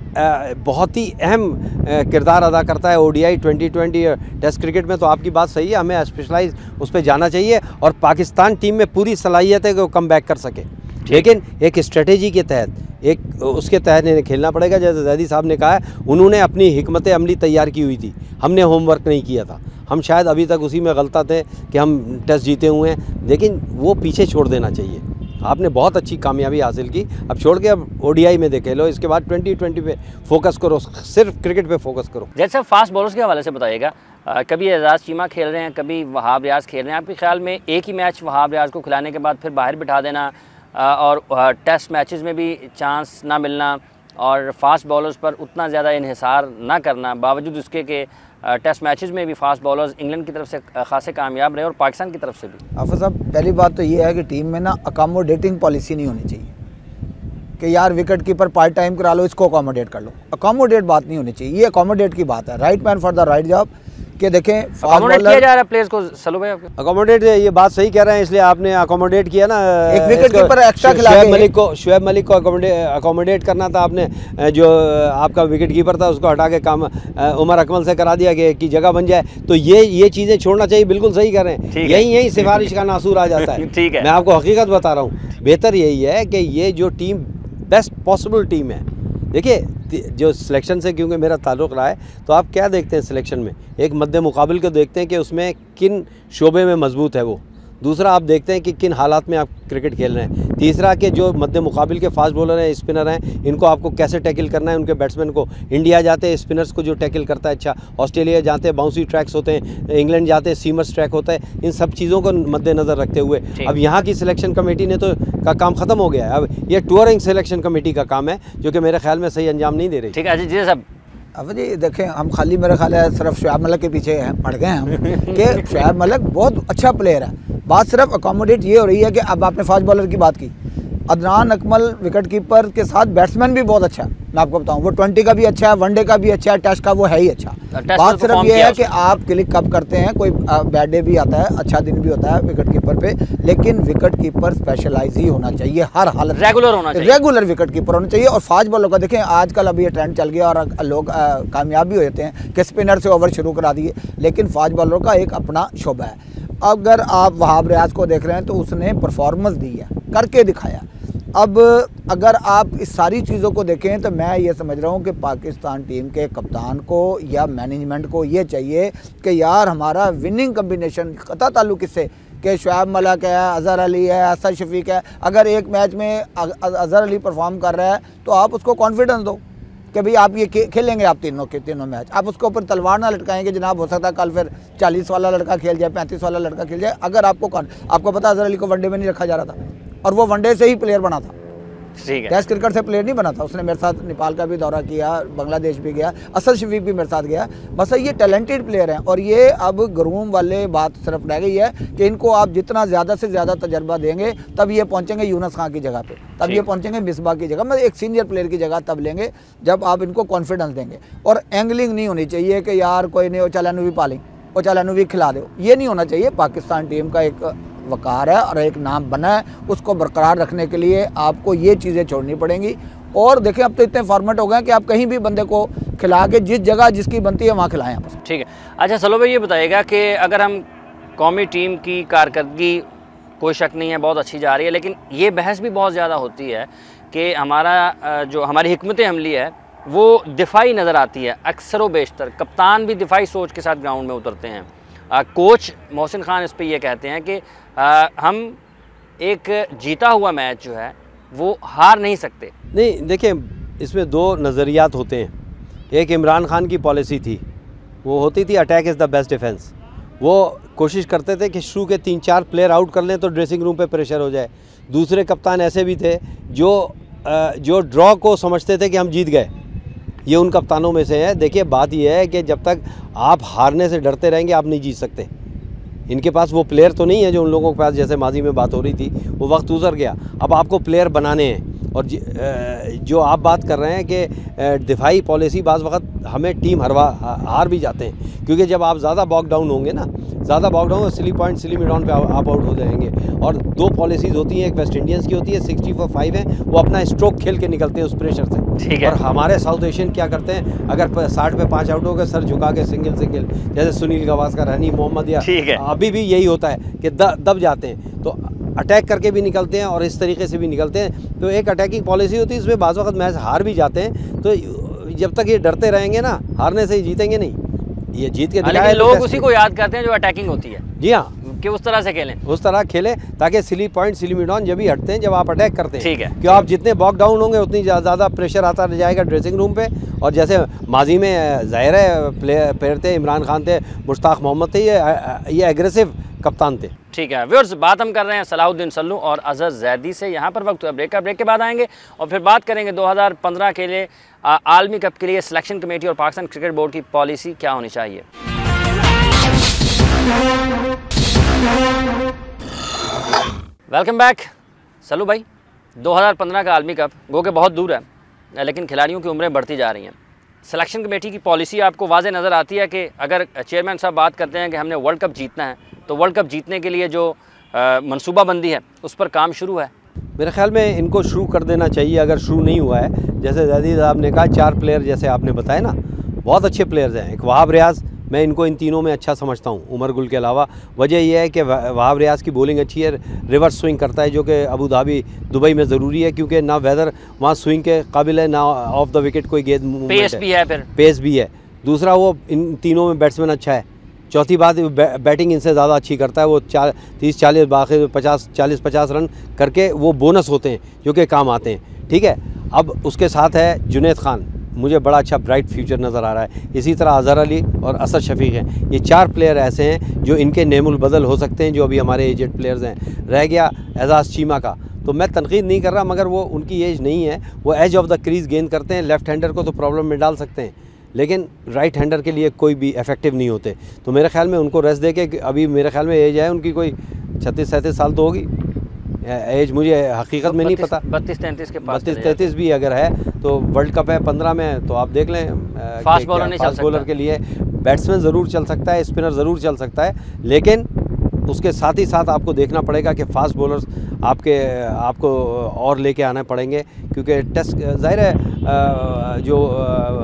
बहुत ही अहम किरदार अदा करता है ओडीआई 2020 टेस्ट क्रिकेट में। तो आपकी बात सही है, हमें स्पेशलाइज उस पर जाना चाहिए और पाकिस्तान टीम में पूरी सलाहियत है कि वो कम बैक कर सके, लेकिन एक स्ट्रेटेजी के तहत, एक उसके तहत इन्हें खेलना पड़ेगा। जैसे जैदी साहब ने कहा है, उन्होंने अपनी हिकमत अमली तैयार की हुई थी, हमने होमवर्क नहीं किया था। हम शायद अभी तक उसी में गलता थे कि हम टेस्ट जीते हुए हैं, लेकिन वो पीछे छोड़ देना चाहिए। आपने बहुत अच्छी कामयाबी हासिल की, अब छोड़ के अब ओडीआई में देखे लो, इसके बाद 2020 पे फोकस करो, सिर्फ क्रिकेट पे फोकस करो। जैसे फास्ट बॉलर्स के हवाले से बताइएगा, कभी एजाज चीमा खेल रहे हैं, कभी वहाब रियाज खेल रहे हैं, आपके ख्याल में एक ही मैच वहाब रियाज को खिलाने के बाद फिर बाहर बिठा देना और टेस्ट मैचेस में भी चांस ना मिलना और फास्ट बॉलर्स पर उतना ज़्यादा इन्हिसार ना करना, बावजूद उसके कि टेस्ट मैचेस में भी फास्ट बॉलर्स इंग्लैंड की तरफ से खासे कामयाब रहे और पाकिस्तान की तरफ से भी। आफर साहब, पहली बात तो ये है कि टीम में ना अकोमोडेटिंग पॉलिसी नहीं होनी चाहिए कि यार विकेट कीपर पार्ट टाइम करा लो, इसको अकोमोडेट कर लो। अकोमोडेट बात नहीं होनी चाहिए, ये अकोमोडेट की बात है, right man for the right job. कि देखें अकोमोडेट किया जा रहा है प्लेयर्स को। सलू भाई आपके अकोमोडेट, ये बात सही कह रहे हैं, इसलिए आपने अकोमोडेट किया ना, एक विकेट कीपर एक्स्ट्रा खिला के शुएब मलिक को अकोमोडेट करना था आपने। जो आपका विकेट कीपर था उसको हटा के काम उमर अकमल से करा दिया कि जगह बन जाए। तो ये चीज़ें छोड़ना चाहिए, बिल्कुल सही कह रहे हैं। यही सिफारिश का नासूर आ जाता है। ठीक है, मैं आपको हकीकत बता रहा हूँ, बेहतर यही है कि ये जो टीम बेस्ट पॉसिबल टीम है, देखिए जो सिलेक्शन से क्योंकि मेरा ताल्लुक़ रहा है, तो आप क्या देखते हैं सिलेक्शन में, एक मद्दे मुकाबिल को देखते हैं कि उसमें किन शोबे में मजबूत है वो। दूसरा आप देखते हैं कि किन हालात में आप क्रिकेट खेल रहे हैं। तीसरा कि जो मद्दे मुकाबिल के फास्ट बॉलर हैं, स्पिनर हैं, इनको आपको कैसे टैकल करना है, उनके बैट्समैन को। इंडिया जाते हैं स्पिनर्स को जो टैकल करता है अच्छा, ऑस्ट्रेलिया जाते हैं बाउंसी ट्रैक्स होते हैं, इंग्लैंड जाते हैं सीमर्स ट्रैक होता है। इन सब चीज़ों को मद्देनज़र रखते हुए अब यहाँ की सिलेक्शन कमेटी ने तो का काम ख़त्म हो गया है। अब ये टूरिंग सिलेक्शन कमेटी का काम है, जो कि मेरे ख्याल में सही अंजाम नहीं दे रही। ठीक है जी साहब। अब जी देखें, हम खाली मेरा ख्याल है सिर्फ शुएब मलिक के पीछे पड़ गए हैं हम कि शुएब मलिक बहुत अच्छा प्लेयर है। बात सिर्फ अकोमोडेट ये हो रही है कि अब आपने फास्ट बॉलर की बात की, अदनान अकमल विकेट कीपर के साथ बैट्समैन भी बहुत अच्छा है। मैं आपको बताऊं, वो 20 का भी अच्छा है, वनडे का भी अच्छा है, टेस्ट का वो है ही अच्छा। बात सिर्फ ये है कि आप क्लिक कब करते हैं, कोई बैड डे भी आता है, अच्छा दिन भी होता है विकेट कीपर पे, लेकिन विकेट कीपर स्पेशलाइज ही होना चाहिए, हर हालत रेगुलर होना चाहिए, रेगुलर विकेट कीपर होना चाहिए। और फास्ट बॉलर का देखें, आजकल अभी ये ट्रेंड चल गया और लोग कामयाब भी हो जाते हैं कि स्पिनर से ओवर शुरू करा दिए, लेकिन फास्ट बॉलर का एक अपना शोबा है। अगर आप वहाब रियाज को देख रहे हैं तो उसने परफॉर्मेंस दी है, करके दिखाया। अब अगर आप इस सारी चीज़ों को देखें तो मैं ये समझ रहा हूँ कि पाकिस्तान टीम के कप्तान को या मैनेजमेंट को ये चाहिए कि यार हमारा विनिंग कम्बिनेशन कता ताल्लुक किससे, कि शुएब मलिक है, अज़हर अली है, असद शफीक है। अगर एक मैच में अज़हर अली परफॉर्म कर रहा है तो आप उसको कॉन्फिडेंस दो कि भाई आप ये खेलेंगे, आप तीनों मैच। आप उसके ऊपर तलवार ना लटकाएंगे जनाब, हो सकता है कल फिर 40 वाला लड़का खेल जाए, 35 वाला लड़का खेल जाए। अगर आपको पता है अज़हर अली को वनडे में नहीं रखा जा रहा था और वो वनडे से ही प्लेयर बना था, टेस्ट क्रिकेट से प्लेयर नहीं बना था। उसने मेरे साथ नेपाल का भी दौरा किया, बांग्लादेश भी गया, असद शफीक भी मेरे साथ गया। बस ये टैलेंटेड प्लेयर हैं और ये अब ग्रूम वाले बात सिर्फ रह गई है कि इनको आप जितना ज़्यादा से ज़्यादा तजर्बा देंगे तब ये पहुँचेंगे यूनुस खान की जगह पे, तब ये पहुँचेंगे मिसबाह की जगह, मतलब एक सीनियर प्लेयर की जगह तब लेंगे जब आप इनको कॉन्फिडेंस देंगे। और एंगलिंग नहीं होनी चाहिए कि यार कोई नहीं, वो चलानू भी पालें, वो चलानू भी खिला दो, ये नहीं होना चाहिए। पाकिस्तान टीम का एक वकार है और एक नाम बना है, उसको बरकरार रखने के लिए आपको ये चीज़ें छोड़नी पड़ेंगी। और देखें अब तो इतने फॉर्मेट हो गए कि आप कहीं भी बंदे को खिला के जिस जगह जिसकी बनती है वहाँ खिलाएं बस। ठीक है। अच्छा सलो भाई, ये बताइएगा कि अगर हम कौमी टीम की कारकर्दगी, कोई शक नहीं है बहुत अच्छी जा रही है, लेकिन ये बहस भी बहुत ज़्यादा होती है कि हमारी हिकमत अमली है वो दिफाई नज़र आती है अक्सर व बेशतर। कप्तान भी दिफाई सोच के साथ ग्राउंड में उतरते हैं। कोच मोहसिन खान इस पे ये कहते हैं कि हम एक जीता हुआ मैच जो है वो हार नहीं सकते। नहीं, देखिए इसमें दो नज़रियात होते हैं। एक इमरान खान की पॉलिसी थी वो होती थी attack is the best defence. वो कोशिश करते थे कि शुरू के 3-4 प्लेयर आउट कर लें तो ड्रेसिंग रूम पे प्रेशर हो जाए। दूसरे कप्तान ऐसे भी थे जो ड्रॉ को समझते थे कि हम जीत गए, ये उन कप्तानों में से है। देखिए बात यह है कि जब तक आप हारने से डरते रहेंगे आप नहीं जीत सकते। इनके पास वो प्लेयर तो नहीं है जो उन लोगों के पास जैसे माजी में बात हो रही थी, वो वक्त गुजर गया। अब आपको प्लेयर बनाने हैं। और जो आप बात कर रहे हैं कि दिफाई पॉलिसी बाज़ वक्त हमें टीम हार भी जाते हैं, क्योंकि जब आप ज़्यादा बॉक डाउन होंगे ना, ज़्यादा बॉक down silly point silly mid on पे आप आउट हो जाएंगे। और 2 पॉलिसीज़ होती हैं, एक वेस्ट इंडियंस की होती है 60 for 5 है, वो अपना स्ट्रोक खेल के निकलते हैं उस प्रेशर से। ठीक है। और हमारे साउथ एशियन क्या करते हैं, अगर 60 पे 5 आउट हो गए सर झुका के सिंगल जैसे सुनील गावस्कर, हनी मोहम्मद, या अभी भी यही होता है कि दब जाते हैं। तो अटैक करके भी निकलते हैं और इस तरीके से भी निकलते हैं। तो एक अटैकिंग पॉलिसी होती है, इसमें बाज़ वक़्त मैच हार भी जाते हैं। तो जब तक ये डरते रहेंगे ना, हारने से ही जीतेंगे नहीं, ये जीत के दिखाए। लोग उसी को याद करते हैं जो अटैकिंग होती है। जी हाँ, कि उस तरह से खेलें, उस तरह खेलें ताकि सिली पॉइंट सिली मिड ऑन जब भी हटते हैं जब आप अटैक करते हैं। ठीक है। क्यों आप जितने बॉक डाउन होंगे उतनी ज़्यादा प्रेशर आता जाएगा ड्रेसिंग रूम पे। और जैसे माजी में ज़ाहिर है प्लेयर थे, इमरान खान थे, मुश्ताक मोहम्मद थे, ये एग्रेसिव कप्तान थे। ठीक है व्यूअर्स, बात हम कर रहे हैं सलाहुद्दीन सल्लू और अजहर जैदी से। यहाँ पर वक्त ब्रेक का, ब्रेक के बाद आएंगे और फिर बात करेंगे 2015 के लिए आलमी कप के लिए सिलेक्शन कमेटी और पाकिस्तान क्रिकेट बोर्ड की पॉलिसी क्या होनी चाहिए। Welcome back. सल्लू भाई, 2015 का आलमी कप गो के बहुत दूर है, लेकिन खिलाड़ियों की उम्रें बढ़ती जा रही हैं। सिलेक्शन कमेटी की पॉलिसी आपको वाज़े नज़र आती है कि अगर चेयरमैन साहब बात करते हैं कि हमने वर्ल्ड कप जीतना है, तो वर्ल्ड कप जीतने के लिए जो मनसूबाबंदी है उस पर काम शुरू है? मेरे ख्याल में इनको शुरू कर देना चाहिए अगर शुरू नहीं हुआ है। जैसे जैदी साहब ने कहा 4 प्लेयर जैसे आपने बताया ना, बहुत अच्छे प्लेयर्स हैं। एक वहाब रियाज, मैं इनको इन तीनों में अच्छा समझता हूँ उमर गुल के अलावा। वजह यह है कि वहाब रियाज की बॉलिंग अच्छी है, रिवर्स स्विंग करता है जो कि अबू धाबी दुबई में ज़रूरी है, क्योंकि ना वेदर वहाँ स्विंग के काबिल है, ना ऑफ द विकेट कोई गेंद पेस भी है, फिर पेस भी है। दूसरा वो इन तीनों में बैट्समैन अच्छा है। चौथी बात, बैटिंग इनसे ज़्यादा अच्छी करता है। वो 30-40 बाकी 40-50 रन करके वो बोनस होते हैं जो कि काम आते हैं। ठीक है। अब उसके साथ है जुनैद खान, मुझे बड़ा अच्छा ब्राइट फ्यूचर नज़र आ रहा है। इसी तरह अजहर अली और असद शफीक हैं। ये 4 प्लेयर ऐसे हैं जो इनके नेमुल बदल हो सकते हैं, जो अभी हमारे एजेड प्लेयर्स हैं। रह गया एजाज़ चीमा का, तो मैं तनकीद नहीं कर रहा, मगर वो उनकी एज नहीं है, वो एज ऑफ द क्रीज़ गेंद करते हैं। लेफ़्ट हैंडर को तो प्रॉब्लम में डाल सकते हैं, लेकिन राइट हैंडर के लिए कोई भी इफेक्टिव नहीं होते। तो मेरे ख्याल में उनको रेस्ट दे के, अभी मेरे ख्याल में एज है उनकी कोई 36-37 साल तो होगी एज, मुझे हकीकत में नहीं पता। 32-33 के पास, 32-33 भी अगर है तो वर्ल्ड कप है 15 में, तो आप देख लें। फास्ट बॉलर नहीं चल सकता। फास्ट बॉलर के लिए बैट्समैन ज़रूर चल सकता है, स्पिनर ज़रूर चल सकता है, लेकिन उसके साथ ही साथ आपको देखना पड़ेगा कि फास्ट बॉलर्स आपको और लेके आने पड़ेंगे, क्योंकि टेस्ट ज़ाहिर है जो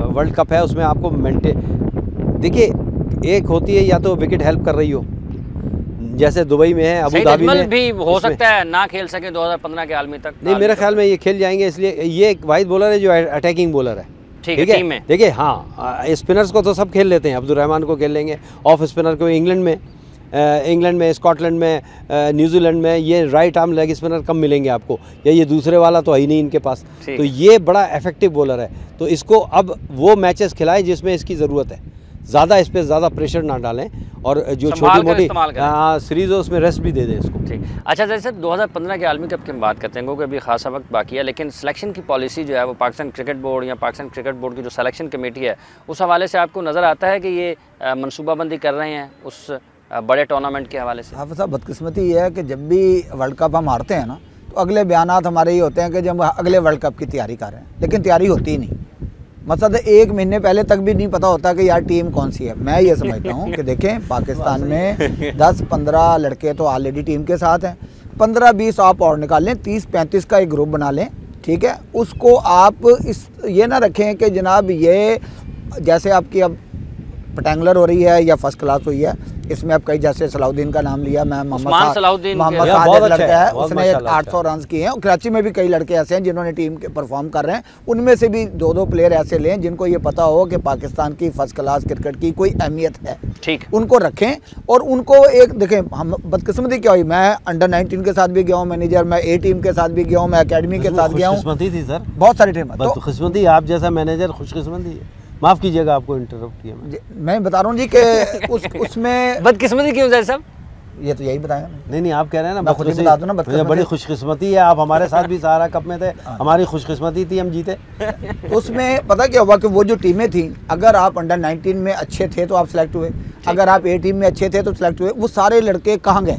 वर्ल्ड कप है उसमें आपको देखिए, एक होती है या तो विकेट हेल्प कर रही हो, जैसे दुबई में है, अबू धाबी में भी हो सकता है ना खेल सके 2015 के आलमी तक। नहीं, मेरे ख्याल में ये खेल जाएंगे, इसलिए ये एक वाहिद बॉलर है जो अटैकिंग बॉलर है। ठीक है। टीम में देखिए, हाँ, स्पिनर्स को तो सब खेल लेते हैं, अब्दुल रहमान को खेल लेंगे, ऑफ स्पिनर को इंग्लैंड में, स्कॉटलैंड में, न्यूजीलैंड में ये राइट आर्म लेग स्पिनर कम मिलेंगे आपको, या ये दूसरे वाला तो है ही नहीं इनके पास। तो ये बड़ा इफेक्टिव बॉलर है, तो इसको अब वो मैचेस खिलाएं जिसमें इसकी ज़रूरत है, ज़्यादा इस पर ज़्यादा प्रेशर ना डालें, और जो छोटी मोटी सीरीज़ हो उसमें रेस्ट भी दे दें इसको। ठीक। अच्छा, जैसे 2015 के आलमी कप की हम बात करते हैं, क्योंकि अभी खासा वक्त बाकी है, लेकिन सिलेक्शन की पॉलिसी जो है वो पाकिस्तान क्रिकेट बोर्ड या पाकिस्तान क्रिकेट बोर्ड की जो सिलेक्शन कमेटी है उस हवाले से आपको नज़र आता है कि ये मनसूबाबंदी कर रहे हैं उस बड़े टूर्नामेंट के हवाले से? हाफिज़ साहब, बदकिस्मती ये है कि जब भी वर्ल्ड कप हम हारते हैं ना, तो अगले बयानात हमारे ये होते हैं कि जब अगले वर्ल्ड कप की तैयारी कर रहे हैं, लेकिन तैयारी होती ही नहीं। मतलब 1 महीने पहले तक भी नहीं पता होता कि यार टीम कौन सी है। मैं ये समझता हूँ कि देखें, पाकिस्तान में 10-15 लड़के तो ऑलरेडी टीम के साथ हैं, 15-20 आप और निकाल लें, 30-35 का एक ग्रुप बना लें। ठीक है, उसको आप ये ना रखें कि जनाब ये जैसे आपकी अब पटेंगुलर हो रही है या फर्स्ट क्लास हुई है, इसमें अब कई जैसे सलाहुद्दीन का नाम लिया, मैं मोहम्मद सादिक लड़का है, उसने 800 रन किए हैं। कराची में भी कई लड़के ऐसे हैं जिन्होंने टीम के परफॉर्म कर रहे हैं, उनमें से भी 2-2 प्लेयर ऐसे लें जिनको ये पता हो कि पाकिस्तान की फर्स्ट क्लास क्रिकेट की कोई अहमियत है। ठीक, उनको रखें और उनको एक देखें, हम बदकिस्मती क्या हुई, मैं अंडर 19 के साथ भी गया हूँ मैनेजर, मैं A टीम के साथ भी गया हूँ, मैं अकेडमी के साथ गया हूँ, खुशकिस्मती थी सर, बहुत सारी टीम। खुशकिस्मती, आप जैसा मैनेजर खुशकिस्मती है, माफ़ कीजिएगा आपको इंटरप्ट किया मैं बता रहा हूँ जी कि उसमें बदकिस्मती क्यों जाहिर साहब? ये तो यही बताया। नहीं आप कह रहे हैं ना, मैं खुद ही बता दूं ना, मुझे बड़ी खुशकिस्मती है, आप हमारे साथ भी सहारा कप में थे, हमारी खुशकिस्मती थी, हम जीते। उसमें पता क्या हुआ कि वो जो टीमें थी, अगर आप अंडर 19 में अच्छे थे तो आप सिलेक्ट हुए, अगर आप ए टीम में अच्छे थे तो सिलेक्ट हुए। वो सारे लड़के कहाँ गए?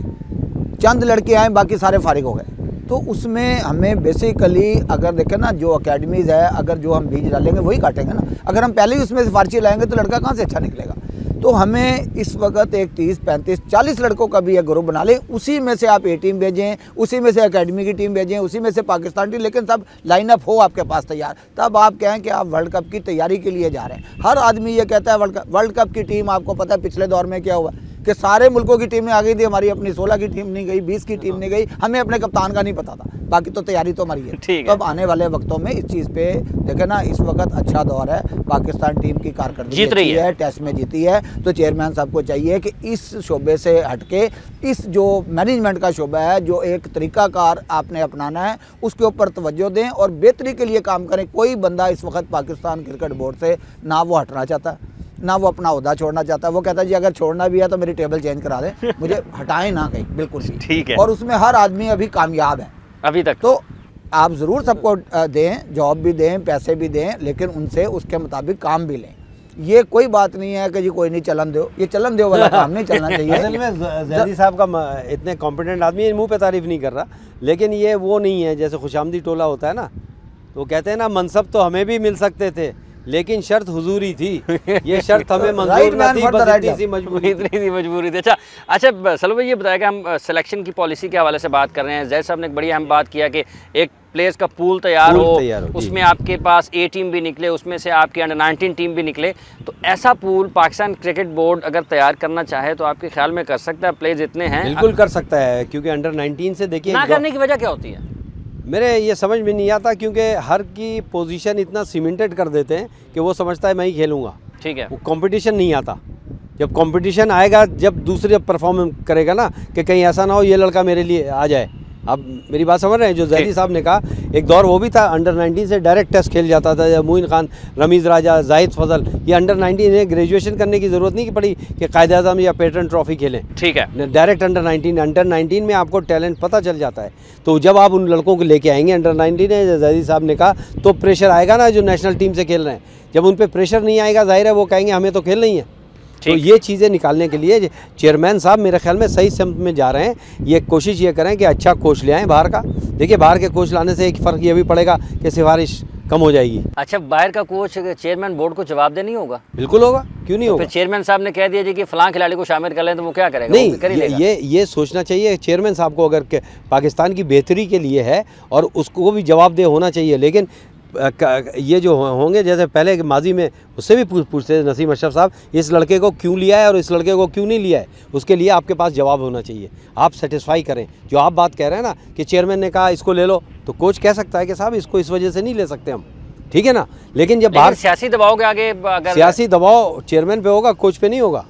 चंद लड़के आए, बाकी सारे फारिग हो गए। तो उसमें हमें बेसिकली अगर देखें ना, जो अकेडमीज़ है, अगर जो हम बीज डालेंगे वही काटेंगे ना। अगर हम पहले ही उसमें सिफारिशी लाएंगे तो लड़का कहाँ से अच्छा निकलेगा? तो हमें इस वक्त एक 30, 35, 40 लड़कों का भी एक ग्रुप बना लें, उसी में से आप ए टीम भेजें, उसी में से एकेडमी की टीम भेजें, उसी में से पाकिस्तान टीम, लेकिन सब लाइनअप हो आपके पास तैयार, तब आप कहें कि आप वर्ल्ड कप की तैयारी के लिए जा रहे हैं। हर आदमी ये कहता है वर्ल्ड कप की टीम, आपको पता है पिछले दौर में क्या हुआ कि सारे मुल्कों की टीमें आ गई थी, हमारी अपनी 16 की टीम नहीं गई, 20 की टीम नहीं गई, हमें अपने कप्तान का नहीं पता था, बाकी तो तैयारी तो हमारी है। तो अब आने वाले वक्तों में इस चीज़ पे देखें ना, इस वक्त अच्छा दौर है, पाकिस्तान टीम की कारकर्दगी जीत रही है, टेस्ट में जीती है। तो चेयरमैन साहब को चाहिए कि इस शोबे से हटके इस जो मैनेजमेंट का शोबा है, जो एक तरीकाकार आपने अपनाना है, उसके ऊपर तवज्जो दें और बेहतरी के लिए काम करें। कोई बंदा इस वक्त पाकिस्तान क्रिकेट बोर्ड से ना वो हटना चाहता, ना वो अपना ओहदा छोड़ना चाहता है। वो कहता है जी अगर छोड़ना भी है तो मेरी टेबल चेंज करा दें, मुझे हटाएं ना कहीं, बिल्कुल भी। ठीक है। और उसमें हर आदमी अभी कामयाब है अभी तक। तो आप ज़रूर सबको दें, जॉब भी दें, पैसे भी दें, लेकिन उनसे उसके मुताबिक काम भी लें। ये कोई बात नहीं है कि जी कोई नहीं चलन दो, ये चलन दो वाला काम नहीं चलना चाहिए। असल में जैदी साहब का इतने कॉम्पिटेंट आदमी, मुंह पे तारीफ नहीं कर रहा, लेकिन ये वो नहीं है जैसे खुशामदी टोला होता है ना, तो कहते हैं ना मनसब तो हमें भी मिल सकते थे लेकिन शर्त हुजूरी थी, ये शर्त हमें मंजूर नहीं थी, बस इतनी सी मजबूरी थी। अच्छा सलो भाई, ये बताया कि हम सिलेक्शन की पॉलिसी के हवाले से बात कर रहे हैं। जैद साहब ने एक बड़ी अहम बात किया कि एक प्लेयर्स का पूल तैयार हो, उसमें आपके पास ए टीम भी निकले, उसमें से आपकी अंडर 19 टीम भी निकले। तो ऐसा पूल पाकिस्तान क्रिकेट बोर्ड अगर तैयार करना चाहे तो आपके ख्याल में कर सकता है? प्लेयर्स इतने हैं, बिल्कुल कर सकता है, क्योंकि अंडर 19 से देखिए ना करने की वजह क्या होती है? मेरे ये समझ में नहीं आता, क्योंकि हर की पोजीशन इतना सीमेंटेड कर देते हैं कि वो समझता है मैं ही खेलूँगा। ठीक है, वो कंपटीशन नहीं आता। जब कंपटीशन आएगा, जब दूसरे परफॉर्म करेगा ना, कि कहीं ऐसा ना हो ये लड़का मेरे लिए आ जाए। आप मेरी बात समझ रहे हैं? जो जैदी साहब ने कहा, एक दौर वो भी था, अंडर 19 से डायरेक्ट टेस्ट खेल जाता था। मोइन खान, रमीज़ राजा, जाहिद फजल, ये अंडर 19 ने ग्रेजुएशन करने की ज़रूरत नहीं पड़ी कि कायद-ए-आज़म या पैटर्न ट्रॉफी खेलें। ठीक है, डायरेक्ट अंडर 19 में आपको टैलेंट पता चल जाता है। तो जब आप उन लड़कों को लेके आएंगे अंडर 19 ने, जैदी साहब ने कहा, तो प्रेशर आएगा ना जो नेशनल टीम से खेल रहे हैं। जब उन पर प्रेशर नहीं आएगा, जाहिर है वो कहेंगे हमें तो खेलना ही है। तो ये चीज़ें निकालने के लिए चेयरमैन साहब मेरे ख्याल में सही सिमत में जा रहे हैं। ये कोशिश ये करें कि अच्छा कोच ले आएँ बाहर का। देखिए बाहर के कोच लाने से एक फ़र्क ये भी पड़ेगा कि सिफारिश कम हो जाएगी। अच्छा, बाहर का कोच चेयरमैन बोर्ड को जवाब दे नहीं होगा? बिल्कुल होगा, क्यों नहीं होगा? चेयरमैन साहब ने कह दिया जी कि फलां खिलाड़ी को शामिल कर लें, तो वो क्या करेगा? नहीं, ये सोचना चाहिए चेयरमैन साहब को, अगर पाकिस्तान की बेहतरी के लिए है और उसको भी जवाबदेह होना चाहिए। लेकिन ये जो होंगे, जैसे पहले माजी में उससे भी पूछते थे नसीम अशरफ साहब, इस लड़के को क्यों लिया है और इस लड़के को क्यों नहीं लिया है, उसके लिए आपके पास जवाब होना चाहिए। आप सेटिस्फाई करें। जो आप बात कह रहे हैं ना कि चेयरमैन ने कहा इसको ले लो, तो कोच कह सकता है कि साहब इसको इस वजह से नहीं ले सकते हम, ठीक है ना। लेकिन जब बाहर सियासी दबाव के आगे, सियासी दबाव चेयरमैन पे होगा, कोच पे नहीं होगा।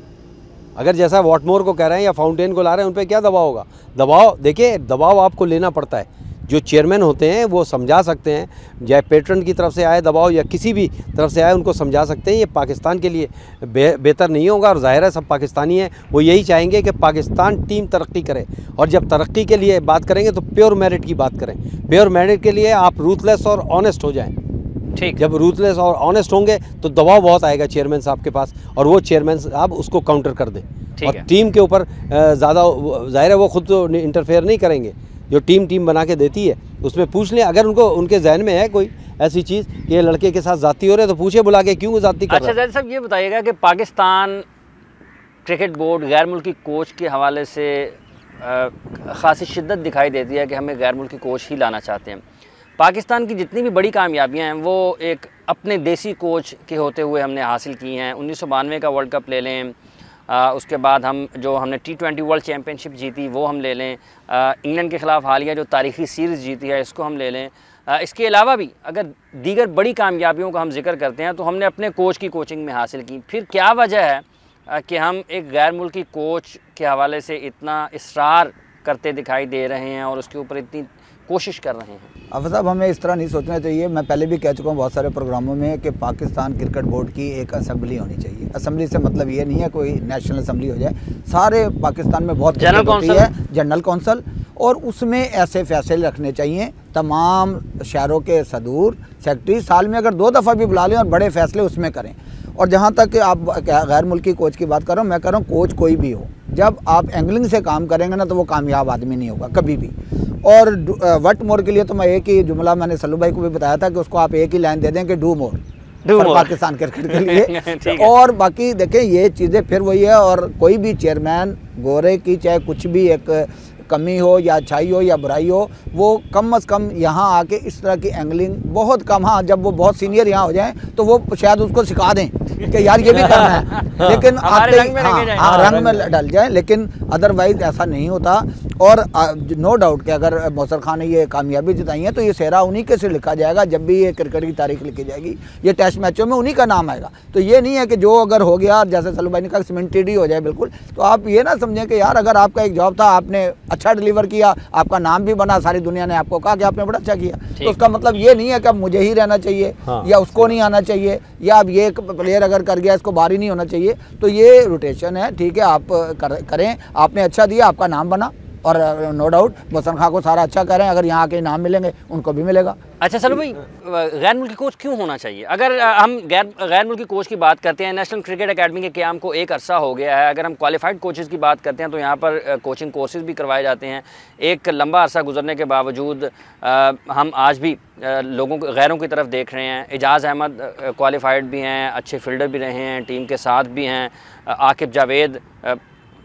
अगर जैसा वॉटमोर को कह रहे हैं या फाउंटेन को ला रहे हैं, उन पर क्या दबाव होगा? दबाव देखिए, दबाव आपको लेना पड़ता है। जो चेयरमैन होते हैं वो समझा सकते हैं, चाहे पेट्रन की तरफ से आए दबाव या किसी भी तरफ से आए, उनको समझा सकते हैं ये पाकिस्तान के लिए बेहतर नहीं होगा। और ज़ाहिर है सब पाकिस्तानी हैं, वो यही चाहेंगे कि पाकिस्तान टीम तरक्की करे। और जब तरक्की के लिए बात करेंगे तो प्योर मेरिट की बात करें। प्योर मेरिट के लिए आप रूथलेस और ऑनेस्ट हो जाएँ। ठीक, जब रूथलेस और ऑनेस्ट होंगे तो दबाव बहुत आएगा चेयरमैन साहब के पास, और वो चेयरमैन साहब उसको काउंटर कर दें। और टीम के ऊपर ज़्यादा, ज़ाहिर है वो खुद तो इंटरफेयर नहीं करेंगे। जो टीम बना के देती है उसमें पूछ लें, अगर उनको उनके जहन में है कोई ऐसी चीज़ कि ये लड़के के साथ जाती हो रहे, तो पूछे बुला के क्यों जाती कर रहा है। अच्छा जैद साहब, ये बताइएगा कि पाकिस्तान क्रिकेट बोर्ड गैर मुल्की कोच के हवाले से ख़ासी शिद्दत दिखाई देती है कि हमें गैर मुल्की कोच ही लाना चाहते हैं। पाकिस्तान की जितनी भी बड़ी कामयाबियां हैं वो एक अपने देसी कोच के होते हुए हमने हासिल की हैं। 1992 का वर्ल्ड कप ले लें, उसके बाद हमने T20 वर्ल्ड चैम्पियनशिप जीती वो हम ले लें, इंग्लैंड के ख़िलाफ़ हालिया जो तारीख़ी सीरीज़ जीती है इसको हम ले लें। इसके अलावा भी अगर दीगर बड़ी कामयाबियों का हम जिक्र करते हैं तो हमने अपने कोच की कोचिंग में हासिल की। फिर क्या वजह है कि हम एक गैर मुल्की कोच के हवाले से इतना इसरार करते दिखाई दे रहे हैं और उसके ऊपर इतनी कोशिश कर रहे हैं? अब साहब हमें इस तरह नहीं सोचना चाहिए। मैं पहले भी कह चुका हूँ बहुत सारे प्रोग्रामों में कि पाकिस्तान क्रिकेट बोर्ड की एक असेंबली होनी चाहिए। असेंबली से मतलब ये नहीं है कोई नेशनल असेंबली हो जाए, सारे पाकिस्तान में बहुत जनरल होती है, जनरल कौंसल, और उसमें ऐसे फैसले रखने चाहिए। तमाम शहरों के सदूर सेक्रेटरी साल में अगर 2 दफ़ा भी बुला लें और बड़े फैसले उसमें करें। और जहाँ तक आप गैर मुल्की कोच की बात कर रहा हूँ, मैं कह रहा हूँ कोच कोई भी हो, जब आप एंगलिंग से काम करेंगे ना तो वो कामयाब आदमी नहीं होगा कभी भी। और वट मोर के लिए तो मैं एक ही जुमला मैंने सल्लू भाई को भी बताया था कि उसको आप एक ही लाइन दे दें कि डू मोर पाकिस्तान क्रिकेट के लिए। और बाकी देखें ये चीज़ें फिर वही है। और कोई भी चेयरमैन गोरे की चाहे कुछ भी एक कमी हो या अच्छाई हो या बुराई हो, वो कम से कम यहाँ आके इस तरह की एंगलिंग बहुत कम, हाँ जब वो बहुत सीनियर यहाँ हो जाएं तो वो शायद उसको सिखा दें कि यार ये भी करना है, लेकिन आते ही रंग में डल जाए। लेकिन अदरवाइज ऐसा नहीं होता। और नो डाउट कि अगर मौसर खान ने ये कामयाबी जिताई है तो ये सेहरा उन्हीं के से लिखा जाएगा। जब भी ये क्रिकेट की तारीख लिखी जाएगी ये टेस्ट मैचों में उन्हीं का नाम आएगा। तो ये नहीं है कि जो अगर हो गया जैसे सल्लू भाई ने कहा सीमेंटेड ही हो जाए बिल्कुल, तो आप ये ना समझें कि यार अगर आपका एक जॉब था, आपने अच्छा डिलीवर किया, आपका नाम भी बना, सारी दुनिया ने आपको कहा कि आपने बड़ा अच्छा किया, तो उसका मतलब ये नहीं है कि अब मुझे ही रहना चाहिए या उसको नहीं आना चाहिए, या अब ये प्लेयर अगर कर गया इसको बाहर ही नहीं होना चाहिए। तो ये रोटेशन है, ठीक है, आप करें, आपने अच्छा दिया, आपका नाम बना। और नो डाउट मोहसिन खान को सारा अच्छा करें, अगर यहाँ के नाम मिलेंगे उनको भी मिलेगा। अच्छा सल्लू भाई, गैर मुल्की कोच क्यों होना चाहिए? अगर हम गैर मुल्की कोच की बात करते हैं, नेशनल क्रिकेट एकेडमी के क़याम को एक अरसा हो गया है। अगर हम क्वालिफाइड कोचेज़ की बात करते हैं तो यहाँ पर कोचिंग कोर्सेज भी करवाए जाते हैं। एक लंबा अरसा गुजरने के बावजूद हम आज भी लोगों को गैरों की तरफ देख रहे हैं। एजाज़ अहमद क्वालिफाइड भी हैं, अच्छे फील्डर भी रहे हैं, टीम के साथ भी हैं। आकिब जावेद